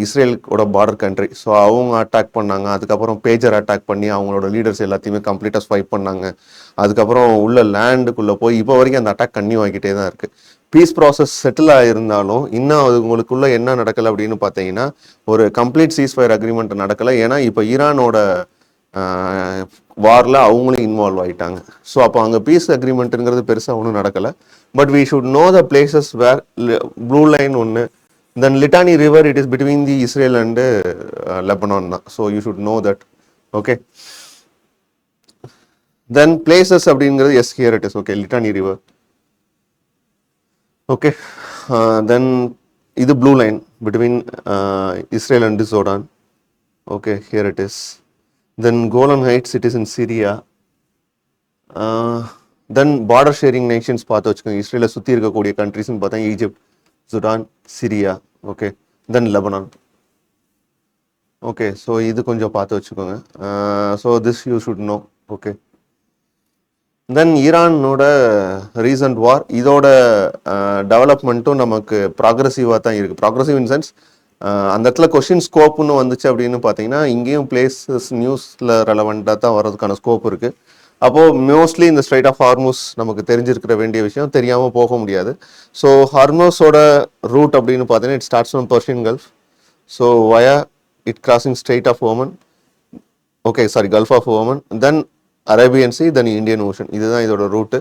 இஸ்ரேலோட border country. So அவங்க attack பண்ணாங்க. அதுக்கப்புறம் pager attack பண்ணி அவங்களோட லீடர்ஸ் எல்லாத்தையுமே கம்ப்ளீட்டாக ஸ்வைப் பண்ணாங்க. அதுக்கப்புறம் உள்ள லேண்டுக்குள்ளே போய் இப்போ வரைக்கும் அந்த அட்டாக் கன்னியூ ஆகிக்கிட்டே தான் இருக்குது. பீஸ் ப்ராசஸ் செட்டில் ஆகிருந்தாலும் இன்னும் அது உங்களுக்குள்ள என்ன நடக்கலை அப்படின்னு பார்த்தீங்கன்னா ஒரு கம்ப்ளீட் சீஸ்ஃபயர் அக்ரிமெண்ட் நடக்கலை. ஏன்னா இப்போ ஈரானோட வாரில் அவங்களும் இன்வால்வ் ஆகிட்டாங்க. ஸோ அப்போ அங்கே பீஸ் அக்ரிமெண்ட்டுங்கிறது பெருசாக ஒன்றும் நடக்கலை. But we should know the places where blue line ஒன்று. Then Litani river, it is between the Israel and Lebanon தான். So you should know that. Okay, then places அப்படிங்கிறது yes here it is. Okay, Litani river. Okay, then இது blue line between Israel and Jordan. Okay, here it is. Then Golan Heights, it is in Syria. Then border sharing nations பார்த்து வச்சுக்கோங்க. இஸ்ரேலை சுற்றி இருக்கக்கூடிய கண்ட்ரிஸ்ன்னு பார்த்தா Egypt, Sudan, Syria. Okay, then Lebanon. Okay, so இது கொஞ்சம் பார்த்து வச்சுக்கோங்க. So this you should know. Okay, then ஈரானோட ரீசன்ட் வார், இதோட டெவலப்மெண்ட்டும் நமக்கு ப்ராக்ரெசிவாக தான் இருக்குது. ப்ராக்ரெசிவ் இன் சென்ஸ் அந்த இடத்துல கொஷின் ஸ்கோப்னு வந்துச்சு அப்படின்னு பார்த்தீங்கன்னா இங்கேயும் பிளேசஸ் நியூஸில் ரெலவெண்ட்டாக தான் வர்றதுக்கான ஸ்கோப் இருக்குது. அப்போது மோஸ்ட்லி இந்த ஸ்ட்ரைட் ஆஃப் ஹார்மூஸ் நமக்கு தெரிஞ்சிருக்கிற வேண்டிய விஷயம், தெரியாமல் போக முடியாது. ஸோ ஹார்மூஸோட ரூட் அப்படின்னு பார்த்தீங்கன்னா it starts from Persian Gulf. So via it crossing Strait of Oman. Okay, sorry, Gulf of Oman, then Arabian Sea, then Indian Ocean. இதுதான் இதோட ரூட்டு.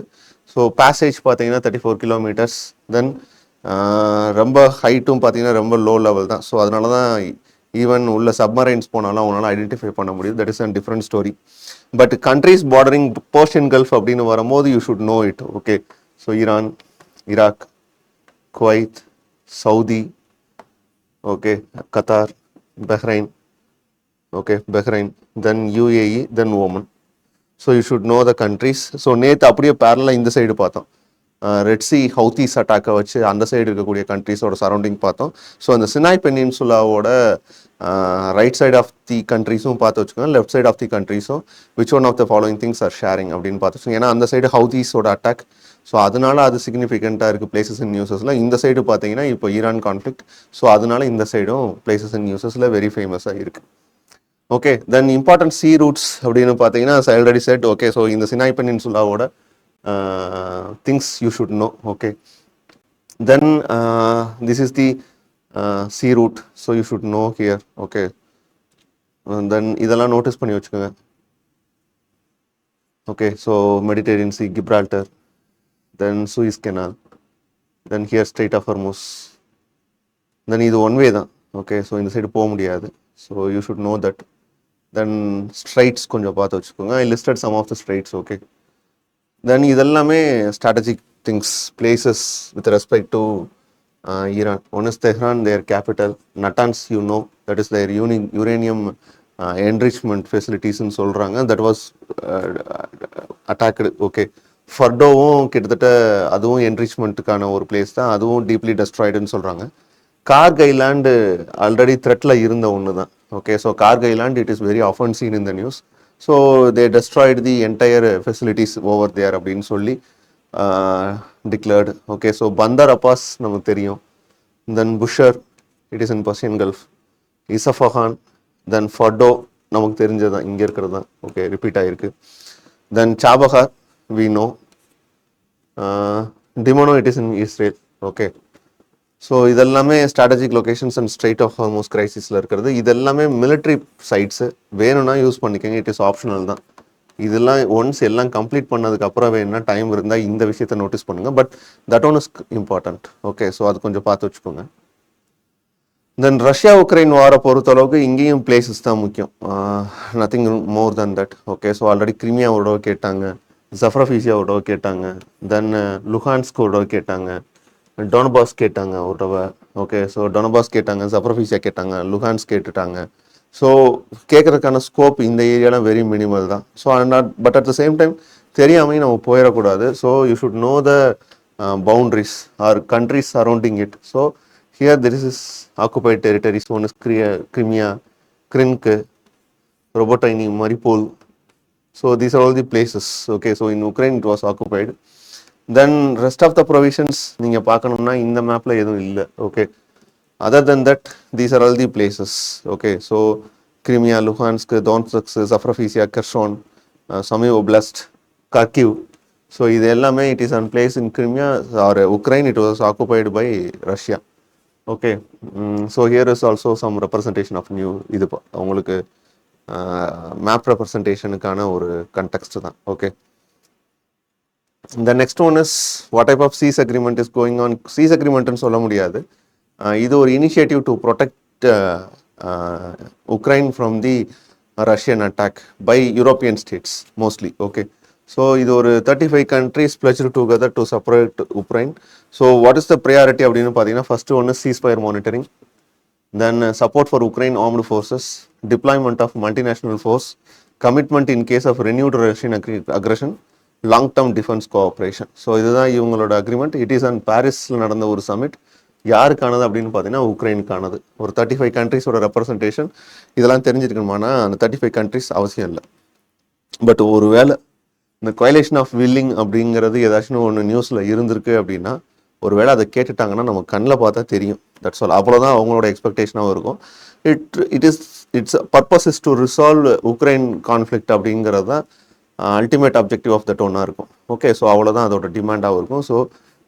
ஸோ பேசேஜ் பார்த்தீங்கன்னா 34 கிலோமீட்டர்ஸ். தென் ரொம்ப ஹைட்டும் பார்த்தீங்கன்னா ரொம்ப லோ லெவல் தான். So அதனால தான் ஈவன் உள்ள சப்மரைன்ஸ் போனாலும் அவங்களால ஐடென்டிஃபை பண்ண முடியுது. That is a different story. But countries bordering Persian gulf அப்படின்னு வரும்போது you should no it. Okay, so Iran, Iraq, Kuwait, Saudi, okay, Qatar, Bahrain, okay, Bahrain, then UAE, then Oman. So you should know the countries. So நேற்று அப்படியே பேரலாக இந்த side பார்த்தோம். Red C Houthis அட்டாக்கை வச்சு அந்த side இருக்கக்கூடிய கண்ட்ரீஸோட surrounding பார்த்தோம். ஸோ அந்த சினாய் பெனின்சுலாவோட ரைட் சைட் ஆஃப் தி கண்ட்ரீஸும் பார்த்து வச்சுக்கோங்க, லெஃப்ட் சைட் ஆஃப் தி கண்ட்ரீஸும் which one of the following things are sharing அப்படின்னு பார்த்து வச்சுக்கோங்க. ஏன்னா அந்த சைடு ஹவுத்தீஸோட அட்டாக், ஸோ அதனால அது சிக்னிஃபிகண்ட்டாக இருக்குது பிளேசஸ் இன் நியூஸஸில். இந்த சைடு பார்த்தீங்கன்னா இப்போ ஈரான் கான்ஃப்ளிக்ட், ஸோ அதனால இந்த சைடும் பிளேசஸ் இன் நியூஸஸில் வெரி ஃபேமஸாக இருக்குது. ஓகே, தென் இம்பார்ட்டன்ட் சி ரூட்ஸ் அப்படின்னு பார்த்தீங்கன்னா I already set. Okay, so இந்த Sinai பெனின்சுலாவோட things you should know. Okay, then this is the sea route, so you should know here. Okay, and then இதெல்லாம் notice பண்ணி வச்சுக்கோங்க. Okay, so Mediterranean Sea, Gibraltar, then Suez Canal, then here Strait of Hormuz, then இது one way தான். Okay, so இந்த side போக முடியாது, so you should know that. Then straits கொஞ்சம் பார்த்து வச்சுக்கோங்க. I listed some of the straits. Okay, then இதெல்லாமே strategic things, places with respect to Iran. One is Tehran, their capital. Natanz you know, that is their uranium enrichment ஃபெசிலிட்டிஸ்ன்னு சொல்கிறாங்க. That was attacked. Okay, ஃபர்டோவும் கிட்டத்தட்ட அதுவும் என்ரிச்மெண்ட்டுக்கான ஒரு place தான், அதுவும் deeply டெஸ்ட்ராய்டுன்னு சொல்கிறாங்க. கார்க் ஐலாண்டு ஆல்ரெடி த்ரெட்டில் இருந்த ஒன்று தான். Okay, so Kharg island it is very often seen in the news. So they destroyed the entire facilities over there அப்படின்னு சொல்லி declared. Okay, so Bandar Abbas நமக்கு தெரியும். Then Bushehr, it is in Persian Gulf. Isfahan, then Fordow நமக்கு தெரிஞ்சது தான், இங்கே இருக்கிறது தான். ஓகே, ரிப்பீட் ஆகிருக்கு. Then Chabahar we know. Dimona, it is in Israel. Okay, so இதெல்லாமே strategic locations and strait of Hormuz கிரைசிஸில் இருக்கிறது. இதெல்லாமே மிலிட்ரி சைட்ஸு, வேணும்னா யூஸ் பண்ணிக்கோங்க, இட் இஸ் ஆப்ஷனல் தான். இதெல்லாம் ஒன்ஸ் எல்லாம் கம்ப்ளீட் பண்ணதுக்கப்புறம் வேணும்னா டைம் இருந்தால் இந்த விஷயத்தை நோட்டீஸ் பண்ணுங்கள். But that one is important. Okay, so அது கொஞ்சம் பார்த்து வச்சுக்கோங்க. தென் ரஷ்யா உக்ரைன் வாரை பொறுத்தளவுக்கு இங்கேயும் பிளேசஸ் தான் முக்கியம், nothing more than that. Okay, so already கிரிமியாவோட கேட்டாங்க, ஜஃப்ரஃபீசியாவோட கேட்டாங்க, தென் லுஹான்ஸ்கோட கேட்டாங்க, டொனபாஸ் கேட்டாங்க ஒரு தடவை. ஓகே, ஸோ டொனபாஸ் கேட்டாங்க, ஜஃப்ரஃபீசியா கேட்டாங்க, லுஹான்ஸ் கேட்டுட்டாங்க. ஸோ கேட்குறதுக்கான ஸ்கோப் இந்த ஏரியாலாம் வெரி மினிமல் தான். So but at the same time தெரியாமல் நம்ம போயிடக்கூடாது. So you should know the boundaries or countries surrounding it. So here there is occupied territories. One is Crimea, Krynky, Robotyne, Mariupol. So these are all the places. Okay, so in Ukraine it was occupied. Then rest of the provisions நீங்கள் பார்க்கணும்னா இந்த மேப்பில் எதுவும் இல்லை. Okay, other then that these are all the places. Okay, so Crimea, Luhansk, Donetsk, Zaporizhzhia, Kherson, Sumy Oblast, Kharkiv. So இது எல்லாமே it is an place in Crimea or Ukraine. It was occupied by Russia. Okay, so here is also some representation of new. இது உங்களுக்கு map ரெப்ரசன்டேஷனுக்கான ஒரு context தான். Okay, the next one is what type of cease agreement is going on. Cease agreement ன்னு சொல்ல முடியாது, இது ஒரு initiative to protect Ukraine from the Russian attack by European states mostly. Okay, so இது ஒரு 35 countries pledged together to separate Ukraine. So what is the priority அப்படின்னு பார்த்தீங்கன்னா, first ஒன்று ceasefire monitoring, then support for Ukraine armed forces, deployment of multinational force, commitment in case of renewed Russian aggression, long term defence cooperation. So இதுதான் இவங்களோட agreement. It is and பாரிஸில் நடந்த ஒரு submit. யாருக்கானது அப்படின்னு பார்த்தீங்கன்னா உக்ரைனுக்கானது. ஒரு 35 countries ரெப்ரசன்டேஷன். இதெல்லாம் தெரிஞ்சிருக்கணுமானா அந்த 35 countries அவசியம் இல்லை. பட் ஒரு வேளை இந்த கோயலேஷன் ஆஃப் வில்லிங் அப்படிங்கிறது ஏதாச்சும் ஒன்று நியூஸில் இருந்திருக்கு அப்படின்னா, ஒரு வேளை அதை கேட்டுட்டாங்கன்னா நம்ம கண்ணில் பார்த்தா தெரியும். That's all. அவ்வளோதான் அவங்களோட எக்ஸ்பெக்டேஷனாகவும் இருக்கும். It's purpose is to resolve Ukraine conflict அப்படிங்கிறது தான் அல்டிமேட் அப்ஜெக்டிவ் ஆஃப் தட் ஒன்னாக இருக்கும். ஓகே, ஸோ அவ்வளோதான் அதோட டிமாண்டாகவும் இருக்கும். ஸோ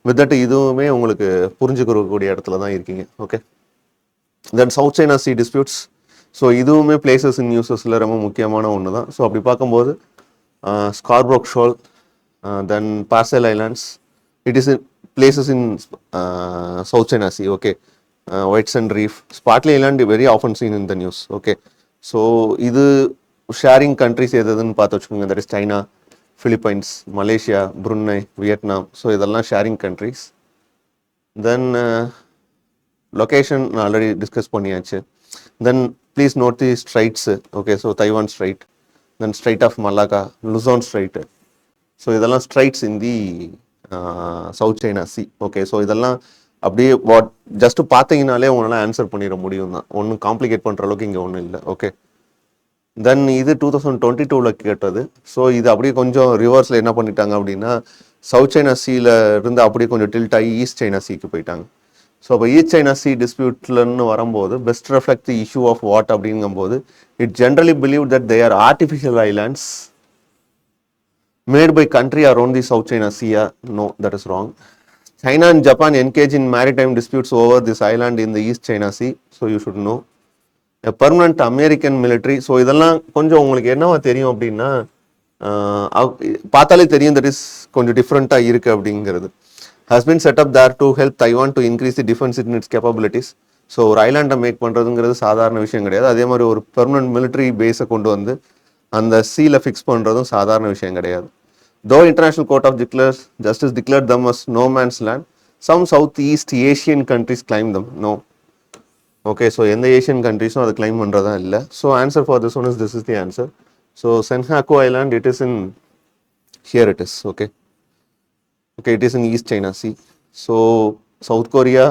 வித் தட் இதுவுமே உங்களுக்கு புரிஞ்சுக்கக்கூடிய இடத்துல தான் இருக்கீங்க. Okay, then South China sea disputes. So இதுவுமே பிளேசஸ் இன் நியூஸஸில் ரொம்ப முக்கியமான ஒன்று தான். ஸோ அப்படி பார்க்கும்போது Scarborough shoal, then Paracel islands, it is in places in South China sea. Okay, Whitsun reef, Spratly island very often seen in the news. Okay, so இது sharing countries எதுன்னு பார்த்து வச்சுக்கோங்க. That is China, Philippines, Malaysia, Brunei, Vietnam. So இதெல்லாம் sharing countries. Then location நான் already discuss பண்ணியாச்சு. Then please note the straits. Okay, so Taiwan strait, then strait of Malacca, Luzon strait. So இதெல்லாம் straits in the South China sea. Okay, so இதெல்லாம் அப்படியே just பார்த்தீங்கனாலே உங்களால் answer பண்ணிட முடியும் தான். ஒன்றும் காம்ப்ளிகேட் பண்ணுற அளவுக்கு இங்கே ஒன்றும் இல்லை. ஓகே, தென் இது 2022 கேட்டது. ஸோ இது அப்படியே கொஞ்சம் ரிவர்ஸில் என்ன பண்ணிட்டாங்க அப்படின்னா, சவுத் சைனா சீல இருந்து அப்படியே கொஞ்சம் டில்ட் ஆகி ஈஸ்ட் சைனா சீக்கு போயிட்டாங்க. ஸோ அப்போ ஈஸ்ட் சைனா சி டிஸ்பியூட்லன்னு வரும்போது best reflect the issue of what அப்படிங்கும்போது, it generally believe that they are artificial islands made by country around the South China Sea. No, that is wrong. China and Japan engage in maritime disputes over this island in the East China Sea. So you should know. A permanent American military. So இதெல்லாம் கொஞ்சம் உங்களுக்கு என்னவா தெரியும் அப்படின்னா, பார்த்தாலே தெரியும் that is கொஞ்சம் டிஃப்ரெண்ட்டாக இருக்குது அப்படிங்கிறது. has been set up there to help Taiwan to increase the defense in its capabilities. So ஒரு ஐலாண்டை மேக் பண்ணுறதுங்கிறது சாதாரண விஷயம் கிடையாது. அதே மாதிரி ஒரு பெர்மனன்ட் மிலிட்ரி பேஸை கொண்டு வந்து அந்த சீல ஃபிக்ஸ் பண்ணுறதும் சாதாரண விஷயம் கிடையாது. Though International Court of Justice declared them as no man's land, some Southeast Asian countries claim them. No. Okay, so எந்த ஏஷியன் கண்ட்ரிஸும் அதை கிளைம் பண்ணுறதா இல்லை. So answer for this one is this is the answer. So Senkaku island it is in here it is. Okay, okay, it is in East China Sea. So South Korea,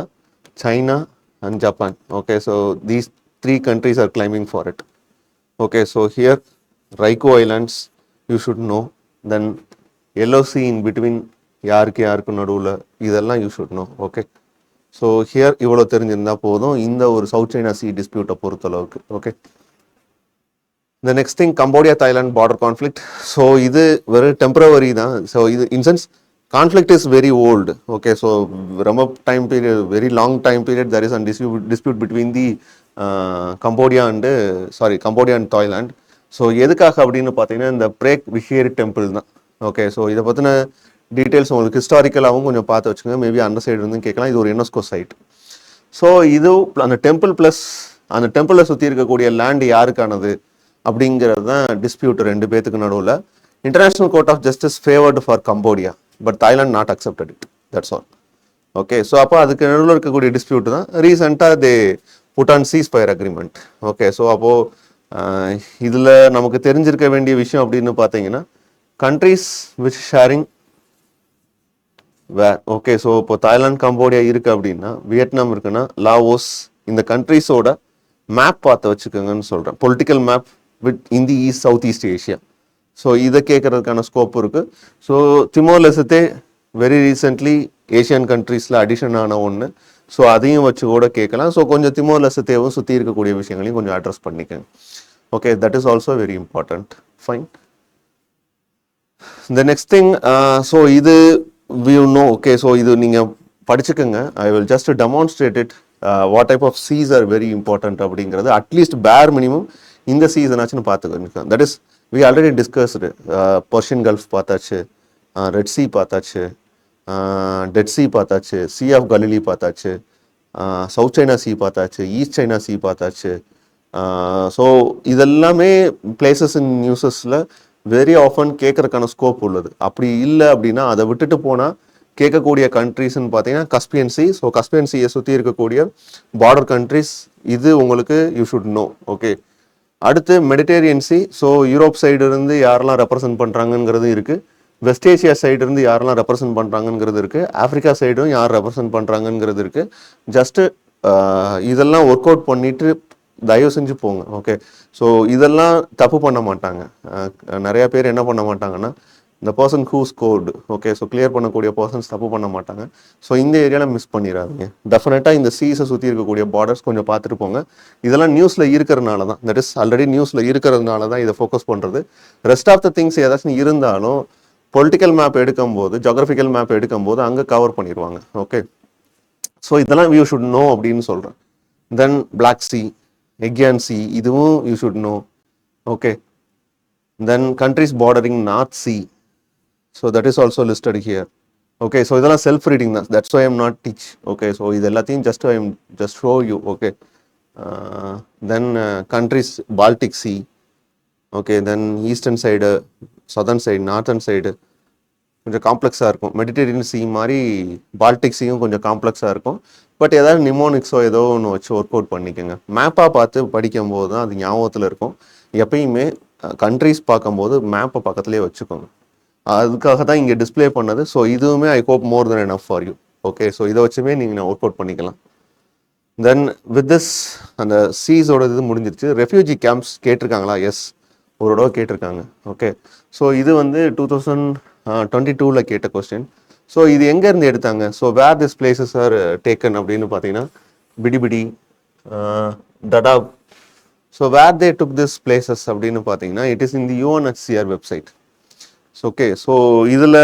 China and Japan. Okay, so these three countries are claiming for it. Okay, so here Ryukyu Islands you should know. Then Yellow Sea in between யாருக்கு நடுவில் இதெல்லாம் you should know. Okay, so here இவ்வளோ தெரிஞ்சிருந்தால் போதும் இந்த ஒரு south China C டிஸ்பியூட்டை பொறுத்தளவுக்கு. Okay, இந்த next thing Cambodia Thailand border conflict. So இது வெறும் டெம்பரவரி தான். ஸோ இது in sense conflict is very old. Okay, so ரொம்ப time period, very long time period there is and dispute between the Cambodia and Thailand. So எதுக்காக அப்படின்னு பார்த்தீங்கன்னா இந்த Preah Vihear temple தான். ஓகே, ஸோ இதை பற்றின டீட்டெயில்ஸ் உங்களுக்கு ஹிஸ்டாரிக்கலாகவும் கொஞ்சம் பார்த்து வச்சுக்கோங்க. மேபி அந்த சைடு இருந்து கேட்கலாம். இது ஒரு யுனெஸ்கோ சைட். ஸோ இது அந்த டெம்பிள் ப்ளஸ் அந்த டெம்பிளை சுற்றி இருக்கக்கூடிய லேண்டு யாருக்கானது அப்படிங்கிறது தான் டிஸ்பியூட் ரெண்டு பேத்துக்கு நடுவில். International Court of Justice favoured for Cambodia, but Thailand not accepted it. That's all. Okay, so அப்போ அதுக்கு நடுவில் இருக்கக்கூடிய டிஸ்பியூட் தான் ரீசெண்டாக they put on cease fire agreement. Okay, so அப்போது இதில் நமக்கு தெரிஞ்சிருக்க வேண்டிய விஷயம் அப்படின்னு பார்த்தீங்கன்னா, countries which sharing where. Okay, so இப்போ தாய்லாந்து கம்போடியா இருக்குது அப்படின்னா, வியட்நாம் இருக்குன்னா லாவோஸ், இந்த கண்ட்ரிஸோட மேப் பார்த்து வச்சுக்கோங்கன்னு சொல்கிறேன். Political map within the South East Asia. So இதை கேட்கறதுக்கான ஸ்கோப் இருக்குது. So Timor Leste very recently Asian கண்ட்ரீஸில் அடிஷன் ஆன ஒன்று. ஸோ அதையும் வச்சு கூட கேட்கலாம். ஸோ கொஞ்சம் திமோர் லெசத்தேவும் சுற்றி இருக்கக்கூடிய விஷயங்களையும் கொஞ்சம் அட்ரஸ் பண்ணிக்கோங்க. Okay, that is also very important. Fine. The next thing, so இது வி நோ. ஓகே, ஸோ இது நீங்கள் படிச்சுக்கோங்க. I will just demonstrate it what type of seas are very important அப்படிங்கிறது. அட்லீஸ்ட் பேர் மினிமம் இந்த சீசனாச்சுன்னு பார்த்துக்கோங்க. That is we already discussed. Persian Gulf பார்த்தாச்சு, Red Sea பார்த்தாச்சு, டெட் சி பார்த்தாச்சு, சி ஆஃப் கலிலி பார்த்தாச்சு, சவுத் சைனா சி பார்த்தாச்சு, East China Sea பார்த்தாச்சு. ஸோ இதெல்லாமே பிளேசஸ் இன் நியூஸஸில் வெரி ஆஃபன் கேட்கறதுக்கான ஸ்கோப் உள்ளது. அப்படி இல்லை அப்படின்னா அதை விட்டுட்டு போனால் கேட்கக்கூடிய கண்ட்ரிஸ்ன்னு பார்த்தீங்கன்னா கஸ்பியன் சி. ஸோ கஸ்பியன் சியை சுற்றி இருக்கக்கூடிய பார்டர் கண்ட்ரிஸ் இது உங்களுக்கு யூ ஷுட் நோ. ஓகே, அடுத்து Mediterranean C. So Europe side இருந்து யாரெல்லாம் ரெப்ரசன்ட் பண்ணுறாங்கங்கிறது இருக்குது. வெஸ்ட் ஏஷியா சைடு இருந்து யாரெல்லாம் ரெப்ரசன்ட் பண்ணுறாங்கங்கிறது இருக்குது. ஆஃப்ரிக்கா சைடும் யார் ரெப்ரசன்ட் பண்ணுறாங்கங்கிறது இருக்குது. ஜஸ்ட்டு இதெல்லாம் ஒர்க் அவுட் பண்ணிட்டு தயவு செஞ்சு போங்க. ஓகே, ஸோ இதெல்லாம் தப்பு பண்ண மாட்டாங்க. நிறைய பேர் என்ன பண்ண மாட்டாங்கன்னா, இந்த person who scored. Okay, so clear பண்ணக்கூடிய பர்சன்ஸ் தப்பு பண்ண மாட்டாங்க. ஸோ இந்த ஏரியாவில் மிஸ் பண்ணிடாதீங்க. டெஃபினட்டாக இந்த சீஸை சுற்றி இருக்கக்கூடிய பார்டர்ஸ் கொஞ்சம் பார்த்துட்டு போங்க. இதெல்லாம் நியூஸில் இருக்கிறதுனால தான், தட் இஸ் ஆல்ரெடி நியூஸில் இருக்கிறதுனால தான் இதை ஃபோக்கஸ் பண்ணுறது. ரெஸ்ட் ஆஃப் த திங்ஸ் ஏதாச்சும் இருந்தாலும் பொலிட்டிக்கல் மேப் எடுக்கும்போது, ஜியோகிராஃபிக்கல் மேப் எடுக்கும்போது அங்கே கவர் பண்ணிடுவாங்க. ஓகே, ஸோ இதெல்லாம் யூ ஷுட் நோ அப்படின்னு சொல்கிறேன். Then Black Sea, Aegean Sea, இதுவும் you should know. Okay, then countries bordering North Sea. So that is also listed here. Okay, so இதெல்லாம் self reading தான். That's why I'm not teach. Okay, so இது எல்லாத்தையும் just I am just show you. Okay, then countries Baltic Sea. Okay, then eastern side, southern side, northern side, கொஞ்சம் காம்ப்ளெக்ஸாக இருக்கும். Mediterranean C மாதிரி Baltic சீயும் கொஞ்சம் காம்ப்ளெக்ஸாக இருக்கும். But ஏதாவது நிமோனிக்ஸோ ஏதோ ஒன்று வச்சு ஒர்க் அவுட் பண்ணிக்கோங்க. மேப்பாக பார்த்து படிக்கும்போது தான் அது ஞாபகத்தில் இருக்கும். எப்பயுமே கண்ட்ரிஸ் பார்க்கும்போது மேப்பை பக்கத்துலேயே வச்சுக்கோங்க. அதுக்காக தான் இங்கே டிஸ்பிளே பண்ணது. ஸோ இதுவுமே I hope more than enough for you. Okay, so இதை வச்சுமே நீங்கள் ஒர்க் அவுட் பண்ணிக்கலாம். தென் வித் திஸ் அந்த சீஸோட இது முடிஞ்சிருச்சு. Refugee camps கேட்டிருக்காங்களா? எஸ், ஒரு தடவை கேட்டிருக்காங்க. ஓகே, ஸோ இது வந்து 2022 கேட்ட கொஸ்டின். ஸோ இது எங்கேருந்து எடுத்தாங்க? So where this places are taken அப்படின்னு பார்த்தீங்கன்னா Bidibidi, Dadaab. So where they took this places அப்படின்னு பார்த்தீங்கன்னா it is in the UNHCR website. Okay, so இதில்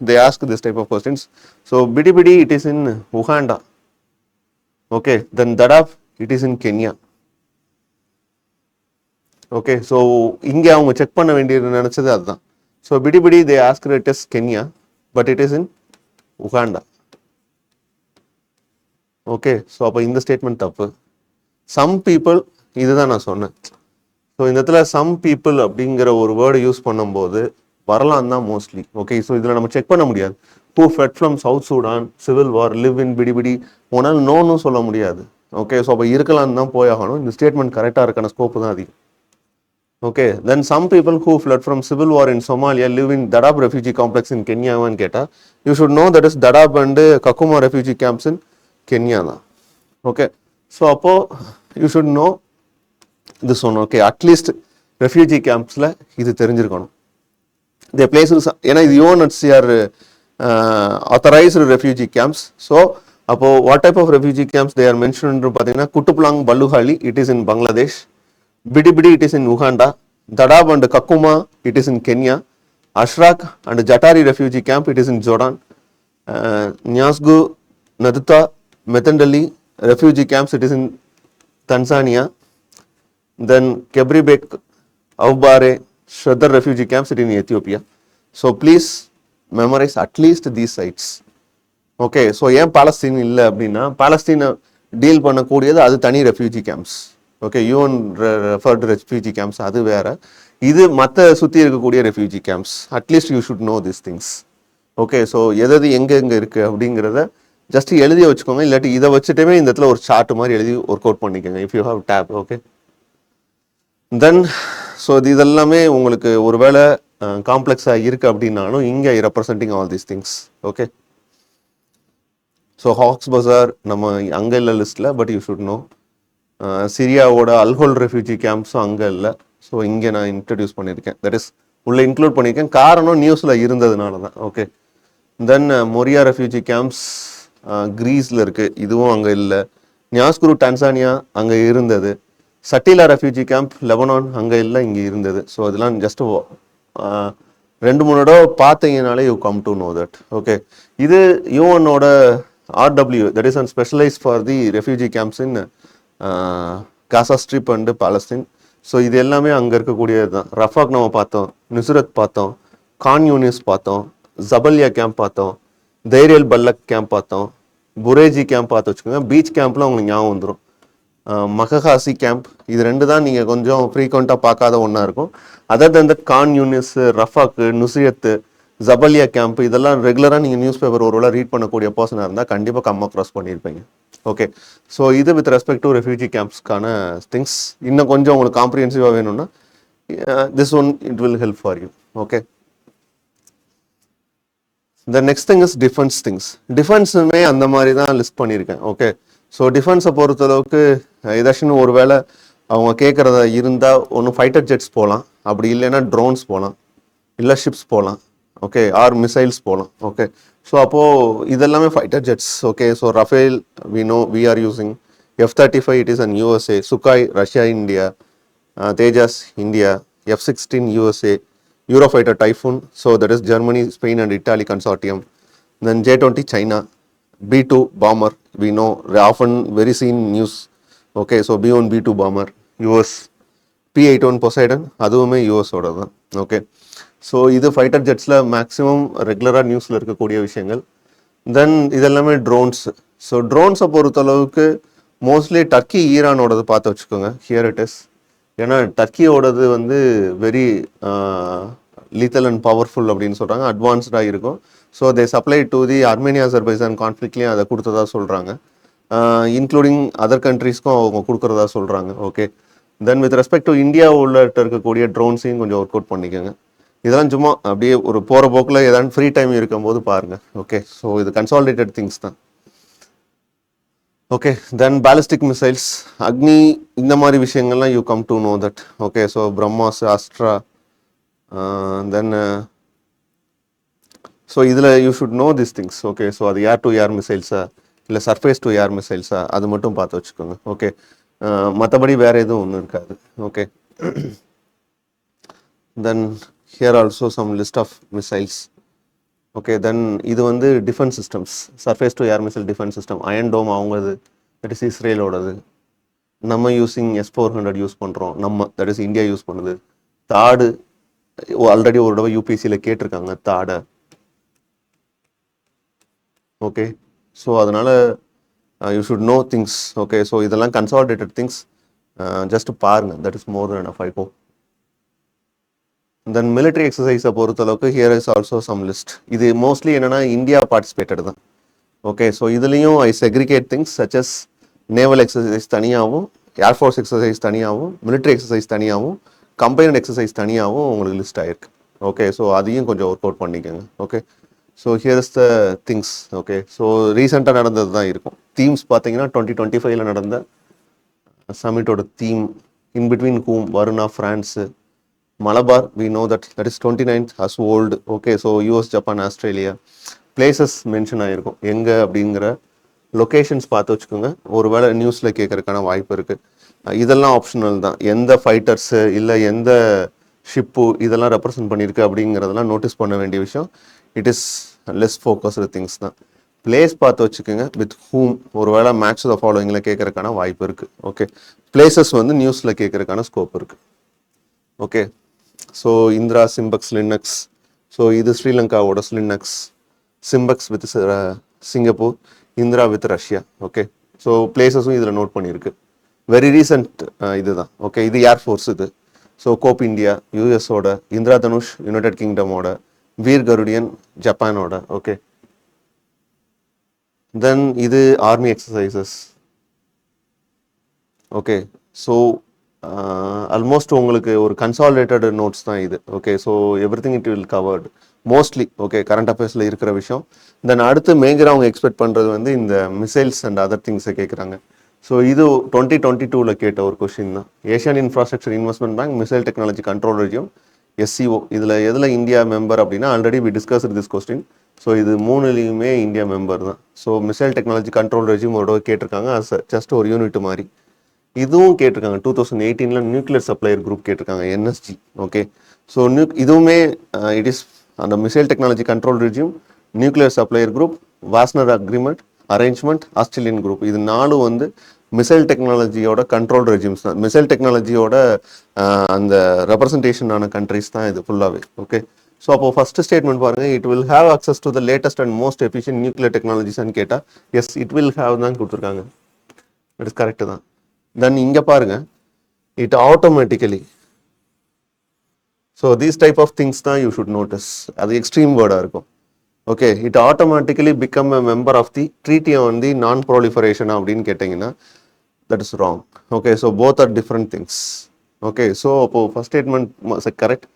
they ask this type of questions. So Bidibidi it is in Uganda. Okay, then Dadaab it is in Kenya. Okay, so இங்கே அவங்க check பண்ண வேண்டியது நினச்சது அதுதான். So Bidibidi they ask it is Kenya but it is in Uganda. Okay, so அப்போ இந்த statement தப்பு. Some people, இதுதான் நான் சொன்னேன். ஸோ இந்த இடத்துல சம் பீப்புள் அப்படிங்கிற ஒரு வேர்டு யூஸ் பண்ணும்போது வரலாம் தான் மோஸ்ட்லி. ஓகே, ஸோ இதில் நம்ம செக் பண்ண முடியாது. Who fled from South Sudan, civil war, live in Bidibidi, உன்னால் நோன்னு சொல்ல முடியாது. ஓகே, ஸோ அப்போ இருக்கலான்னு தான் போயாகணும். இந்த ஸ்டேட்மெண்ட் கரெக்டாக இருக்கான ஸ்கோப்பு தான் அதிகம். Okay, then some people who fled from civil war in Somalia live in Dadaab refugee complex in கென்யாவான்னு கேட்டால் you should know that is Dadaab and Kakuma refugee camps in Kenya தான். Okay, so அப்போது you should know this one. Okay, at least refugee கேம்ப்ஸில் இது தெரிஞ்சிருக்கணும். இந்த places ஏன்னா இது UNHCR authorised refugee camps. So அப்போது what type of refugee camps they are mention பார்த்தீங்கன்னா குட்டுப்லாங் பல்லுஹாலி it is in Bangladesh, Bidibidi it is in Uganda, Dadaab and Kakuma it is in Kenya, Azraq and Zaatari refugee camp it is in Jordan, Nyarugusu, Nduta, Mtendeli refugee camps it is in Tanzania, then Kebribek, Aubare, Shradar refugee camps in Ethiopia. So please memorize at least these sites. Okay, so ஏன் பாலஸ்தீன் இல்லை அப்படின்னா பாலஸ்தீனை deal பண்ணக்கூடியது அது தனி refugee camps. Okay, UN referred refugee camps அது வேற, இது மற்ற சுற்றி இருக்கக்கூடிய refugee camps. At least you should know this things. Okay, so எது எங்கே இருக்குது அப்படிங்கிறத ஜஸ்ட் எழுதி வச்சுக்கோங்க. இல்லாட்டி இதை வச்சுட்டுமே இந்த இடத்துல ஒரு சார்ட் மாதிரி எழுதி ஒர்க் அவுட் பண்ணிக்கோங்க if you have tab. Okay, then so இதெல்லாமே உங்களுக்கு ஒரு வேளை காம்ப்ளெக்ஸாக இருக்குது அப்படின்னாலும் இங்கே representing all these things. Okay, so Cox's Bazar நம்ம அங்கே இல்லை லிஸ்ட்டில், பட் யூ ஷுட் நோ. சிரியாவோட அல்ஹோல் ரெஃப்யூஜி கேம்ப்ஸும் அங்கே இல்லை. ஸோ இங்கே நான் இன்ட்ரடியூஸ் பண்ணியிருக்கேன், தட் இஸ் உள்ளே இன்க்ளூட் பண்ணியிருக்கேன். காரணம் நியூஸில் இருந்ததுனால தான். ஓகே, தென் மொரியா ரெஃப்யூஜி கேம்ப்ஸ் கிரீஸில் இருக்குது, இதுவும் அங்கே இல்லை. நியாஸ்குரு டான்சானியா அங்கே இருந்தது. சட்டிலா ரெஃப்யூஜி கேம்ப் லெபனான் அங்கே இல்லை, இங்கே இருந்தது. ஸோ அதெல்லாம் ஜஸ்ட் 2-3 தடவை பார்த்தீங்கனாலே you come to know that. Okay, இது UN-ஓட RW, that is and specialise for the refugee camps in Gaza strip and Palestine. So இது எல்லாமே அங்கே இருக்கக்கூடியது தான். ரஃபாக் நம்ம பார்த்தோம், நுஸ்ரத் பார்த்தோம், கான் யூனிஸ் பார்த்தோம், ஜபல்யா கேம்ப் பார்த்தோம், தைரியல் பல்லக் கேம்ப் பார்த்தோம், புரேஜி கேம்ப் பார்த்து வச்சுக்கோங்க. பீச் கேம்ப்லாம் உங்களுக்கு ஞாபகம் வந்துடும். மகஹாசி கேம்ப், இது 2 தான் நீங்கள் கொஞ்சம் ஃப்ரீக்வெண்ட்டாக பார்க்காத ஒன்றா இருக்கும். Other then that Khan Younis, ரஃபாக்கு, நுசியத்து, ஜபல்யா கேம்ப் இதெல்லாம் ரெகுலராக நீங்கள் நியூஸ் பேப்பர் ஒரு வேளை ரீட் பண்ணக்கூடிய பர்சனாக இருந்தால் கண்டிப்பாக அக்ராஸ் பண்ணியிருப்பீங்க. ஓகே, ஸோ இது வித் ரெஸ்பெக்ட் டு ரெஃப்யூஜி கேம்ப்ஸ்க்கான திங்ஸ். இன்னும் கொஞ்சம் உங்களுக்கு காம்ப்ரிஹென்சிவாக வேணும்னா this one it will help for you. Okay, the next thing is defence things. டிஃபென்ஸுமே அந்த மாதிரி தான் லிஸ்ட் பண்ணியிருக்கேன். ஓகே, ஸோ டிஃபென்ஸை பொறுத்தளவுக்கு ஏதாச்சும் ஒரு வேளை அவங்க கேட்குறதா இருந்தால் ஒன்று ஃபைட்டர் ஜெட்ஸ் போகலாம், அப்படி இல்லைன்னா ட்ரோன்ஸ் போகலாம், இல்லை ஷிப்ஸ் போகலாம். ஓகே, ஆர் மிசைல்ஸ் போகலாம். ஓகே, ஸோ அப்போது இதெல்லாமே fighter jets. Okay, so Rafale we are using, F-35 it is and USA, Sukhoi Russia India, Tejas India, F-16 USA, Eurofighter Typhoon, so that is Germany, Spain and Italy consortium. Then J-20 China, B-2 bomber, we know often very seen news. Okay, so B-1 B-2 bomber, US, P-81 Poseidon, அதுவுமே US ஓட தான். Okay, so இது fighter ஜெட்ஸில் maximum ரெகுலராக நியூஸில் இருக்கக்கூடிய விஷயங்கள். தென் இதெல்லாமே drones. So ட்ரோன்ஸை பொறுத்தளவுக்கு மோஸ்ட்லி டர்க்கி ஈரானோடது பார்த்து வச்சுக்கோங்க. Here it is. ஏன்னா டர்க்கியோடது வந்து வெரி lethal and powerful அப்படின்னு சொல்கிறாங்க, அட்வான்ஸ்டாக இருக்கும். So they supply to the Armenia Azerbaijan கான்ஃப்ளிக்ட்லேயும் அதை கொடுத்ததா சொல்கிறாங்க, இன்க்ளூடிங் அதர் கண்ட்ரீஸ்க்கும் அவங்க கொடுக்குறதா சொல்கிறாங்க. Okay, then with respect to India உள்ளிட்ட இருக்கக்கூடிய ட்ரோன்ஸையும் கொஞ்சம் ஒர்க் அவுட் பண்ணிக்கோங்க. இதெல்லாம் சும்மா அப்படியே ஒரு போகிற போக்கில் ஏதாவது ஃப்ரீ டைம் இருக்கும்போது பாருங்கள். ஓகே, ஸோ இது கன்சாலிடேட்டட் திங்ஸ் தான். Okay, then ballistic missiles, Agni, இந்த மாதிரி விஷயங்கள்லாம் you come to know that. Okay, so BrahMos, Astra, then so இதில் you should know this things. Okay, so அது ஏர் டு ஏர் மிசைல்ஸா இல்லை சர்ஃபேஸ் டு ஏர் மிசைல்ஸா அது மட்டும் பார்த்து வச்சுக்கோங்க. ஓகே, மற்றபடி வேறு எதுவும் ஒன்றும் இருக்காது. Okay, then here also some list of missiles. Okay, then இது வந்து defence systems, surface to air missile defence system. Iron Dome அவங்களது, தட் இஸ் இஸ்ரேலோடது. நம்ம யூஸிங் S-400 யூஸ் பண்ணுறோம், நம்ம தட் இஸ் இந்தியா யூஸ் பண்ணுது. தாடு ஆல்ரெடி ஒரு தடவை யூபிசியில் கேட்டிருக்காங்க தாடை. ஓகே, ஸோ அதனால் you should know things. Okay, so இதெல்லாம் கன்சாலிடேட்டட் திங்ஸ், ஜஸ்ட் பாருங்கள், that is more than I hope. Then military எக்ஸசைஸை பொறுத்தளவுக்கு here is also some list. இது மோஸ்ட்லி என்னென்னா இந்தியா பார்ட்டிசிபேட்டட் தான். ஓகே, ஸோ இதுலேயும் I segregate things such as naval exercise தனியாகவும், air force exercise தனியாகவும், மிலிட்ரி எக்ஸசைஸ் தனியாகவும், கம்பைன்ட் எக்ஸசைஸ் தனியாகவும் உங்களுக்கு லிஸ்ட் ஆகிருக்கு. ஓகே, ஸோ அதையும் கொஞ்சம் ஒர்க் அவுட் பண்ணிக்கோங்க. Okay, so here is the things. Okay, so ரீசெண்டாக நடந்தது தான் இருக்கும். தீம்ஸ் பார்த்தீங்கன்னா 2025 நடந்த சமிட்டோட தீம், in between hmm, Varuna France, Malabar we know that is 29th as old. Okay, so US, Japan, Australia places mention ஆகிருக்கும். எங்கே அப்படிங்கிற லொக்கேஷன்ஸ் பார்த்து வச்சுக்கோங்க, ஒரு வேளை நியூஸில் கேட்கறதுக்கான வாய்ப்பு இருக்குது. இதெல்லாம் ஆப்ஷனல் தான். எந்த ஃபைட்டர்ஸு இல்லை எந்த ஷிப்பு இதெல்லாம் ரெப்ரசன்ட் பண்ணியிருக்கு அப்படிங்கிறதெல்லாம் நோட்டீஸ் பண்ண வேண்டிய விஷயம். It is less focused things தான். பிளேஸ் பார்த்து வச்சுக்கோங்க, வித் ஹூம் ஒரு வேளை மேட்ச் த ஃபாலோவிங்கில் கேட்கறதுக்கான வாய்ப்பு இருக்குது. ஓகே, பிளேசஸ் வந்து நியூஸில் கேட்கறதுக்கான ஸ்கோப் இருக்குது. Okay, so Indra, SIMBEX, SLINEX. So இது ஸ்ரீலங்காவோட SLINEX, SIMBEX with Singapore, Indra with Russia. Okay, so பிளேசஸும் இதில் நோட் பண்ணியிருக்கு. வெரி ரீசன்ட் இதுதான். ஓகே, இது ஏர்ஃபோர்ஸ் இது. ஸோ கோப் இந்தியா யூஎஸோட, இந்திரா தனுஷ் யுனைடெட் கிங்டமோட, வீர் கருடியன் ஜப்பானோட. ஓகே, தென் இது army exercises. Okay, so almost உங்களுக்கு ஒரு கன்சாலிடேட்டட் நோட்ஸ் தான் இது. Okay, so everything it will covered mostly. Okay, current அஃபேர்ஸில் இருக்கிற விஷயம். தென் அடுத்து மேஜராக அவங்க எக்ஸ்பெக்ட் பண்ணுறது வந்து இந்த மிசைல்ஸ் அண்ட் அதர் திங்ஸை கேட்குறாங்க. ஸோ இது 2022 கேட்ட ஒரு கொஷின் தான். Asian infrastructure investment bank missile technology control regime, SCO. இதில் எதில் இந்தியா மெம்பர் அப்படின்னா already we discuss this question. So இது மூணுலேயுமே இந்தியா மெம்பர் தான். So missile technology control regime ஒரு கேட்டிருக்காங்க, ஜஸ்ட் ஒரு யூனிட் மாதிரி. இதுவும் கேட்டிருக்காங்க 2018 நியூக்ளியர் சப்ளையர் குரூப் கேட்டிருக்காங்க, NSG. ஓகே, ஸோ இதுவுமே இட் இஸ் அந்த missile technology control regime, nuclear supplier group, Wassenaar agreement, arrangement, Australian group. இது நாலும் வந்து மிசைல் டெக்னாலஜியோட கண்ட்ரோல் ரெஜியூம்ஸ் தான். மிசைல் டெக்னாலஜியோட அந்த ரெப்ரசன்டேஷனான கண்ட்ரிஸ் தான் இது ஃபுல்லாகவே. ஓகே, ஸோ அப்போ ஃபர்ஸ்ட் ஸ்டேட்மெண்ட் பாருங்கள், it will have access to the latest and most efficient nuclear டெக்னாலஜிஸ்ன்னு கேட்டால் எஸ் இட் வில் ஹேவ் தான் கொடுத்துருக்காங்க. இட் இஸ் கரெக்டு தான். தென் இங்கே பாருங்கள், it automatically. So these type of things தான் யூ ஷுட் நோட்டிஸ். அது எக்ஸ்ட்ரீம் வேர்டாக இருக்கும். Okay, it automatically become a member of the treaty on the non proliferation அப்படின்னு கேட்டிங்கன்னா that is wrong. Okay, so both are different things. Okay, so அப்போது first statement correct,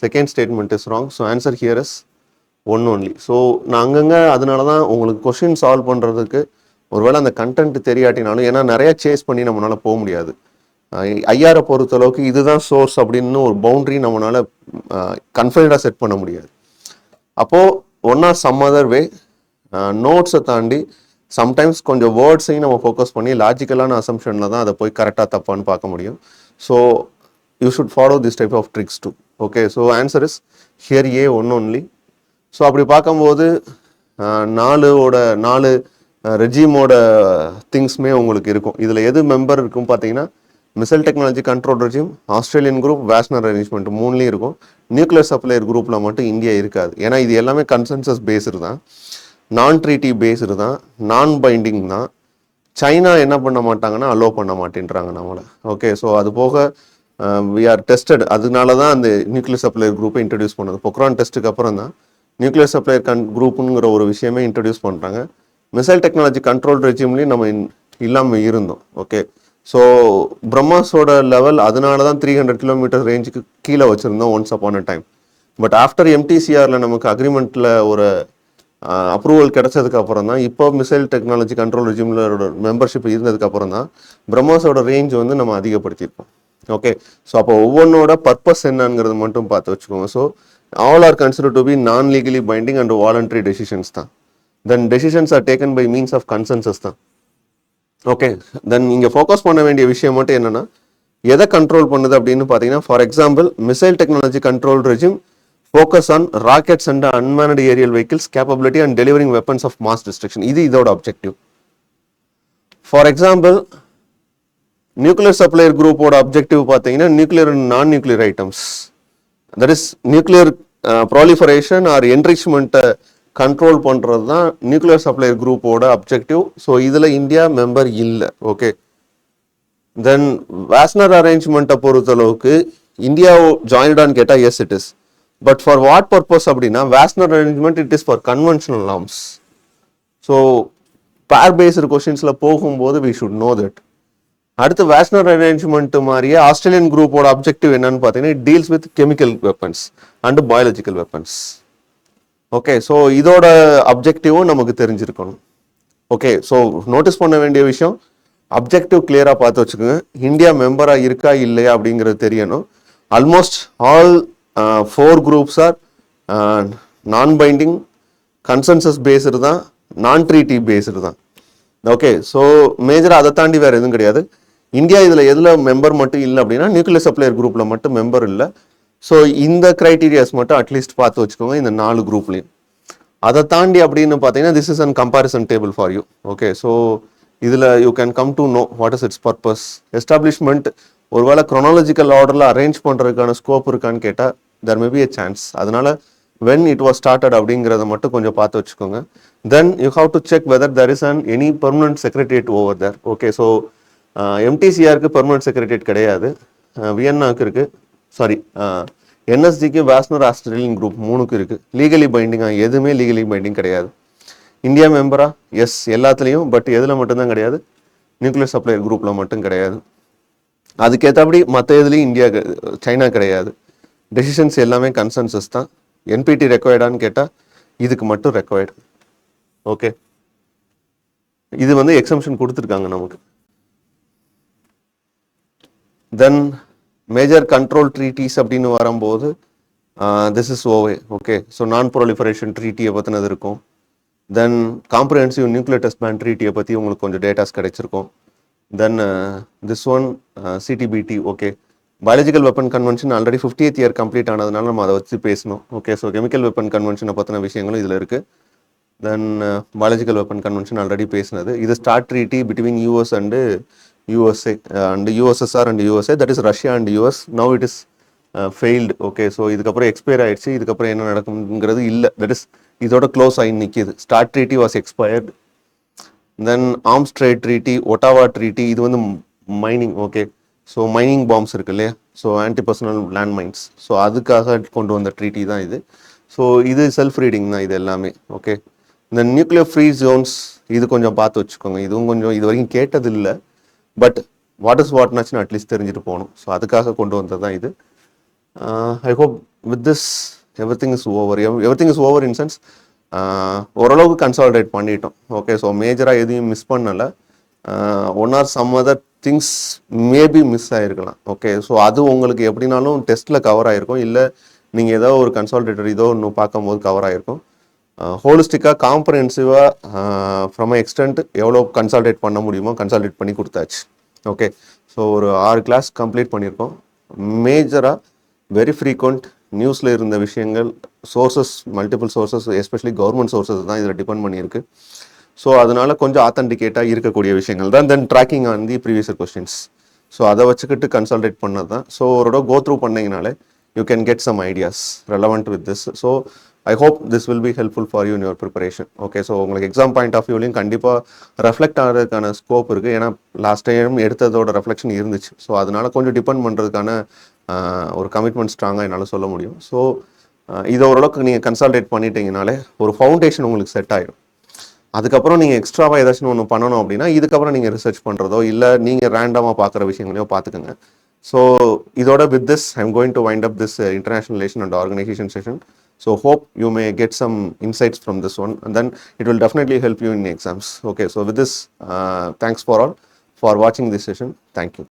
second statement is wrong. So answer here is one only. So நான் அங்கங்கே அதனால தான் உங்களுக்கு question solve பண்ணுறதுக்கு ஒருவேளை அந்த கண்டென்ட் தெரியாட்டினாலும், ஏன்னா நிறையா சேஸ் பண்ணி நம்மளால் போக முடியாது. ஐஆரை பொறுத்தளவுக்கு இதுதான் சோர்ஸ் அப்படின்னு ஒரு பவுண்ட்ரி நம்மளால் கன்ஃபைன்டாக செட் பண்ண முடியாது. அப்போது one or some other way நோட்ஸை தாண்டி சம்டைம்ஸ் கொஞ்சம் வேர்ட்ஸையும் நம்ம ஃபோக்கஸ் பண்ணி லாஜிக்கலான அசம்ஷனில் தான் அதை போய் கரெக்டாக தப்பான்னு பார்க்க முடியும். So you should follow this type of tricks too. Okay, so answer is here A one only. So அப்படி பார்க்கும்போது நாலு ரெஜிமோட திங்ஸ்மே உங்களுக்கு இருக்கும். இதில் எது மெம்பர் இருக்கும் பார்த்தீங்கன்னா missile technology control regime, Australian group, Wassenaar arrangement மூணுலேயும் இருக்கும். நியூக்ளியர் சப்ளையர் குரூப்பில் மட்டும் இந்தியா இருக்காது. ஏன்னா இது எல்லாமே கன்சென்சஸ் பேஸ்டு தான், நான் ட்ரீட்டி பேஸ்டு தான், நான் பைண்டிங் தான். சைனா என்ன பண்ண மாட்டாங்கன்னா அலோவ் பண்ண மாட்டேன்றாங்க நம்மளை. ஓகே, ஸோ அது போக வி ஆர் டெஸ்டட். அதனால தான் அந்த நியூக்ளியர் சப்ளையர் குரூப்பை இன்ட்ரடியூஸ் பண்ணது. பொக்ரான் டெஸ்ட்டுக்கு அப்புறம் தான் நியூக்ளியர் சப்ளையர் குரூப்புங்கிற ஒரு விஷயமே இன்ட்ரடியூஸ் பண்ணுறாங்க. மிசைல் டெக்னாலஜி கண்ட்ரோல் ரெஜிம்லேயும் நம்ம இல்லாமல் இருந்தோம். ஓகே, ஸோ பிரம்மாஸோட லெவல் அதனால தான் 300 கிலோமீட்டர் ரேஞ்சுக்கு கீழே வச்சுருந்தோம் once upon a time. But after எம்டிசிஆரில் நமக்கு அக்ரிமெண்ட்டில் ஒரு அப்ரூவல் கிடைச்சதுக்கு அப்புறம் தான், இப்போ மிசைல் டெக்னாலஜி கண்ட்ரோல் ரெஜிம்லோட மெம்பர்ஷிப் இருந்ததுக்கு அப்புறம் தான் பிரம்மாஸோட ரேஞ்ச் வந்து நம்ம அதிகப்படுத்தியிருக்கோம். ஓகே, ஸோ அப்போ ஒவ்வொன்றோட பர்பஸ் என்னங்கிறது மட்டும் பார்த்து வச்சுக்கோங்க. So all are consider to be non legally binding and voluntary decisions தான். Then decisions are taken by means of consensus தான். ஓகே, தென் இங்கே ஃபோக்கஸ் பண்ண வேண்டிய விஷயம் மட்டும் என்னன்னா, எதை கண்ட்ரோல் பண்ணுது அப்படின்னு பார்த்தீங்கன்னா, for example missile technology control regime focus on rockets and unmanned aerial vehicles capability and delivering weapons of mass destruction. இது இதோட objective. For example, nuclear supplier group ஓட objective பார்த்தீங்கன்னா nuclear and non-nuclear items. That is nuclear proliferation or enrichment control பண்றது தான் nuclear supplier group ஓட objective. So இதுல India member இல்லை. Okay, then Wassenaar அரேஞ்ச்மெண்ட்டை பொறுத்தளவுக்கு இந்தியா ஜாயின்டான்னு கேட்டால் yes it is. But for what purpose அப்படின்னா, Wassenaar arrangement it is for conventional norms. So pair based கொஸ்டின்ஸில் போகும்போது வி ஷுட் நோ தட். அடுத்து வாஸ்னர் அரேஞ்ச்மெண்ட் மாதிரியே ஆஸ்திரேலியன் குரூப்போட அப்ஜெக்டிவ் என்னன்னு பார்த்தீங்கன்னா, it deals with chemical weapons and biological weapons. Okay, so இதோட அப்ஜெக்டிவும் நமக்கு தெரிஞ்சிருக்கணும். ஓகே, ஸோ நோட்டீஸ் பண்ண வேண்டிய விஷயம், அப்ஜெக்டிவ் கிளியராக பார்த்து வச்சுக்கோங்க. இந்தியா மெம்பராக இருக்கா இல்லையா அப்படிங்கிறது தெரியணும். Almost all 4 groups are non-binding, consensus based தான், non-treaty based தான். ஓகே, ஸோ மேஜராக அதை தாண்டி வேறு எதுவும் கிடையாது. இந்தியா இதில் எதில் மெம்பர் மட்டும் இல்லை அப்படின்னா, நியூக்ளியர் சப்ளையர் குரூப்பில் மட்டும் மெம்பர் இல்லை. ஸோ இந்த க்ரைட்டீரியாஸ் மட்டும் அட்லீஸ்ட் பார்த்து வச்சுக்கோங்க இந்த 4 குரூப்லேயும். அதை தாண்டி அப்படின்னு பார்த்தீங்கன்னா, this is an comparison table for you. Okay, so இதில் you can come to know what is its purpose. Establishment ஒருவேளை க்ரோனாலஜிக்கல் ஆர்டரில் அரேஞ்ச் பண்ணுறதுக்கான ஸ்கோப் இருக்கான்னு கேட்டால் there may be a chance. அதனால when it was started அப்படிங்கிறத மட்டும் கொஞ்சம் பார்த்து வச்சுக்கோங்க. Then you have to check whether there is any permanent secretariat over there. Okay, so MTCRக்கு permanent secretariat கிடையாது, வியன்னாக்கு இருக்கு, சாரி NSGக்கு வாஸ்னர் ஆஸ்திரேலியன் குரூப் 3க்கு இருக்கு. லீகலி பைண்டிங்காக எதுவுமே லீகலி பைண்டிங் கிடையாது. இந்தியா மெம்பரா எஸ் எல்லாத்துலேயும், பட் எதில் மட்டும்தான் கிடையாது, நியூக்ளியர் சப்ளையர் குரூப்பில் மட்டும் கிடையாது. அதுக்கேற்றபடி மற்ற எதுலேயும் இந்தியா சைனா கிடையாது. டெசிஷன்ஸ் எல்லாமே கன்சென்சஸ் தான். என்பிடி ரெக்வயர்டான்னு கேட்டால் இதுக்கு மட்டும் ரெக்வயர்டு. ஓகே, இது வந்து எக்ஸம்ஷன் கொடுத்துருக்காங்க நமக்கு. தென் மேஜர் கண்ட்ரோல் ட்ரீட்டிஸ் அப்படின்னு வரும்போது திஸ் இஸ் ஓவே. ஓகே, ஸோ நான் ப்ரொலிஃபரேஷன் ட்ரீட்டியை பற்றினது இருக்கும். தென் காம்ப்ரிஹென்சிவ் நியூக்ளியர் டெஸ்ட் பேன் ட்ரீட்டியை பற்றி உங்களுக்கு கொஞ்சம் டேட்டாஸ் கிடைச்சிருக்கும். Then this one சிடிபிடி. Okay, biological weapon convention already 50th year complete ஆனதுனால நம்ம அதை வச்சு பேசணும். ஓகே, ஸோ கெமிக்கல் வெப்பன் கன்வென்ஷனை பற்றின விஷயங்களும் இதில் இருக்குது. தென் பயாலஜிக்கல் வெப்பன் கன்வென்ஷன் ஆல்ரெடி பேசினது. இது start treaty between US and USA and USSR and USA, that is Russia and US. Now it is failed. Okay, so இதுக்கப்புறம் எக்ஸ்பயர் ஆயிடுச்சு. இதுக்கப்புறம் என்ன நடக்குங்கிறது இல்லை. தட் இஸ் இதோட க்ளோஸ் ஆகி நிற்கிது. Start treaty was expired. Then arms trade treaty, Ottawa treaty, இது வந்து mining. Okay, so mining bombs இருக்கு இல்லையா, so anti personnel land mines, so அதுக்காக கொண்டு வந்த ட்ரீட்டி தான் இது. ஸோ இது செல்ஃப் ரீடிங் தான் இது எல்லாமே. ஓகே, இந்த நியூக்ளியர் ஃப்ரீ ஜோன்ஸ் இது கொஞ்சம் பார்த்து வச்சுக்கோங்க. இதுவும் கொஞ்சம் இது வரைக்கும் கேட்டது இல்லை, பட் வாட் இஸ் வாட்னாச்சுன்னு அட்லீஸ்ட் தெரிஞ்சுட்டு போகணும். ஸோ அதுக்காக கொண்டு வந்தது தான் இது. I hope with this everything is over. Everything is over in sense ஓரளவுக்கு கன்சாலிடேட் பண்ணிட்டோம். ஓகே, ஸோ மேஜராக எதையும் மிஸ் பண்ணலை. One or some other things maybe miss ஆகிருக்கலாம். ஓகே, ஸோ அது உங்களுக்கு எப்படினாலும் டெஸ்ட்டில் கவர் ஆகிருக்கும், இல்லை நீங்கள் ஏதோ ஒரு கன்சாலிடேட்டர் இதோ ஒன்று பார்க்கும்போது கவர் ஆகிருக்கும். ஹோலிஸ்டிக்காக காம்ப்ரஹென்சிவாக ஃப்ரம் எக்ஸ்டென்ட் எவ்வளோ கன்சால்டேட் பண்ண முடியுமோ கன்சால்டேட் பண்ணி கொடுத்தாச்சு. ஓகே, ஸோ ஒரு 6 கிளாஸ் கம்ப்ளீட் பண்ணியிருக்கோம். மேஜராக வெரி ஃப்ரீக்வெண்ட் நியூஸில் இருந்த விஷயங்கள், sources, multiple sources, especially government sources தான் இதில் டிபெண்ட் பண்ணியிருக்கு. ஸோ அதனால கொஞ்சம் ஆத்தென்டிகேட்டாக இருக்கக்கூடிய விஷயங்கள் தான். Then tracking on the previous questions, so அதை வச்சுக்கிட்டு கன்சல்டேட் பண்ணது தான். ஸோ ஒரு கோ த்ரூ பண்ணிங்கனாலே you can get some ideas relevant with this. So I hope this will be helpful for you in your preparation. Okay, so உங்களுக்கு exam point of வியூலையும் கண்டிப்பாக reflect ஆகிறதுக்கான ஸ்கோப் இருக்குது. ஏன்னா லாஸ்ட் டைம் எடுத்ததோட reflection இருந்துச்சு. So அதனால கொஞ்சம் டிபெண்ட் பண்ணுறதுக்கான ஒரு கமிட்மெண்ட் ஸ்ட்ராங்காக என்னால் சொல்ல முடியும். ஸோ இதை ஓரளவுக்கு நீங்கள் கன்சால்டேட் பண்ணிட்டீங்கனாலே ஒரு ஃபவுண்டேஷன் உங்களுக்கு செட் ஆகிடும். அதுக்கப்புறம் நீங்கள் எக்ஸ்ட்ராவாக ஏதாச்சும் ஒன்று பண்ணணும் அப்படின்னா இதுக்கப்புறம் நீங்கள் ரிசர்ச் பண்ணுறதோ இல்லை நீங்கள் ரேண்டமாக பார்க்குற விஷயங்களையோ பார்த்துக்கோங்க. ஸோ இதோட with this I'm going to wind up this international relation and organisation session. So hope you may get some insights from this one, and then it will definitely help you in exams. Okay, so with this, thanks for all for watching this session. Thank you.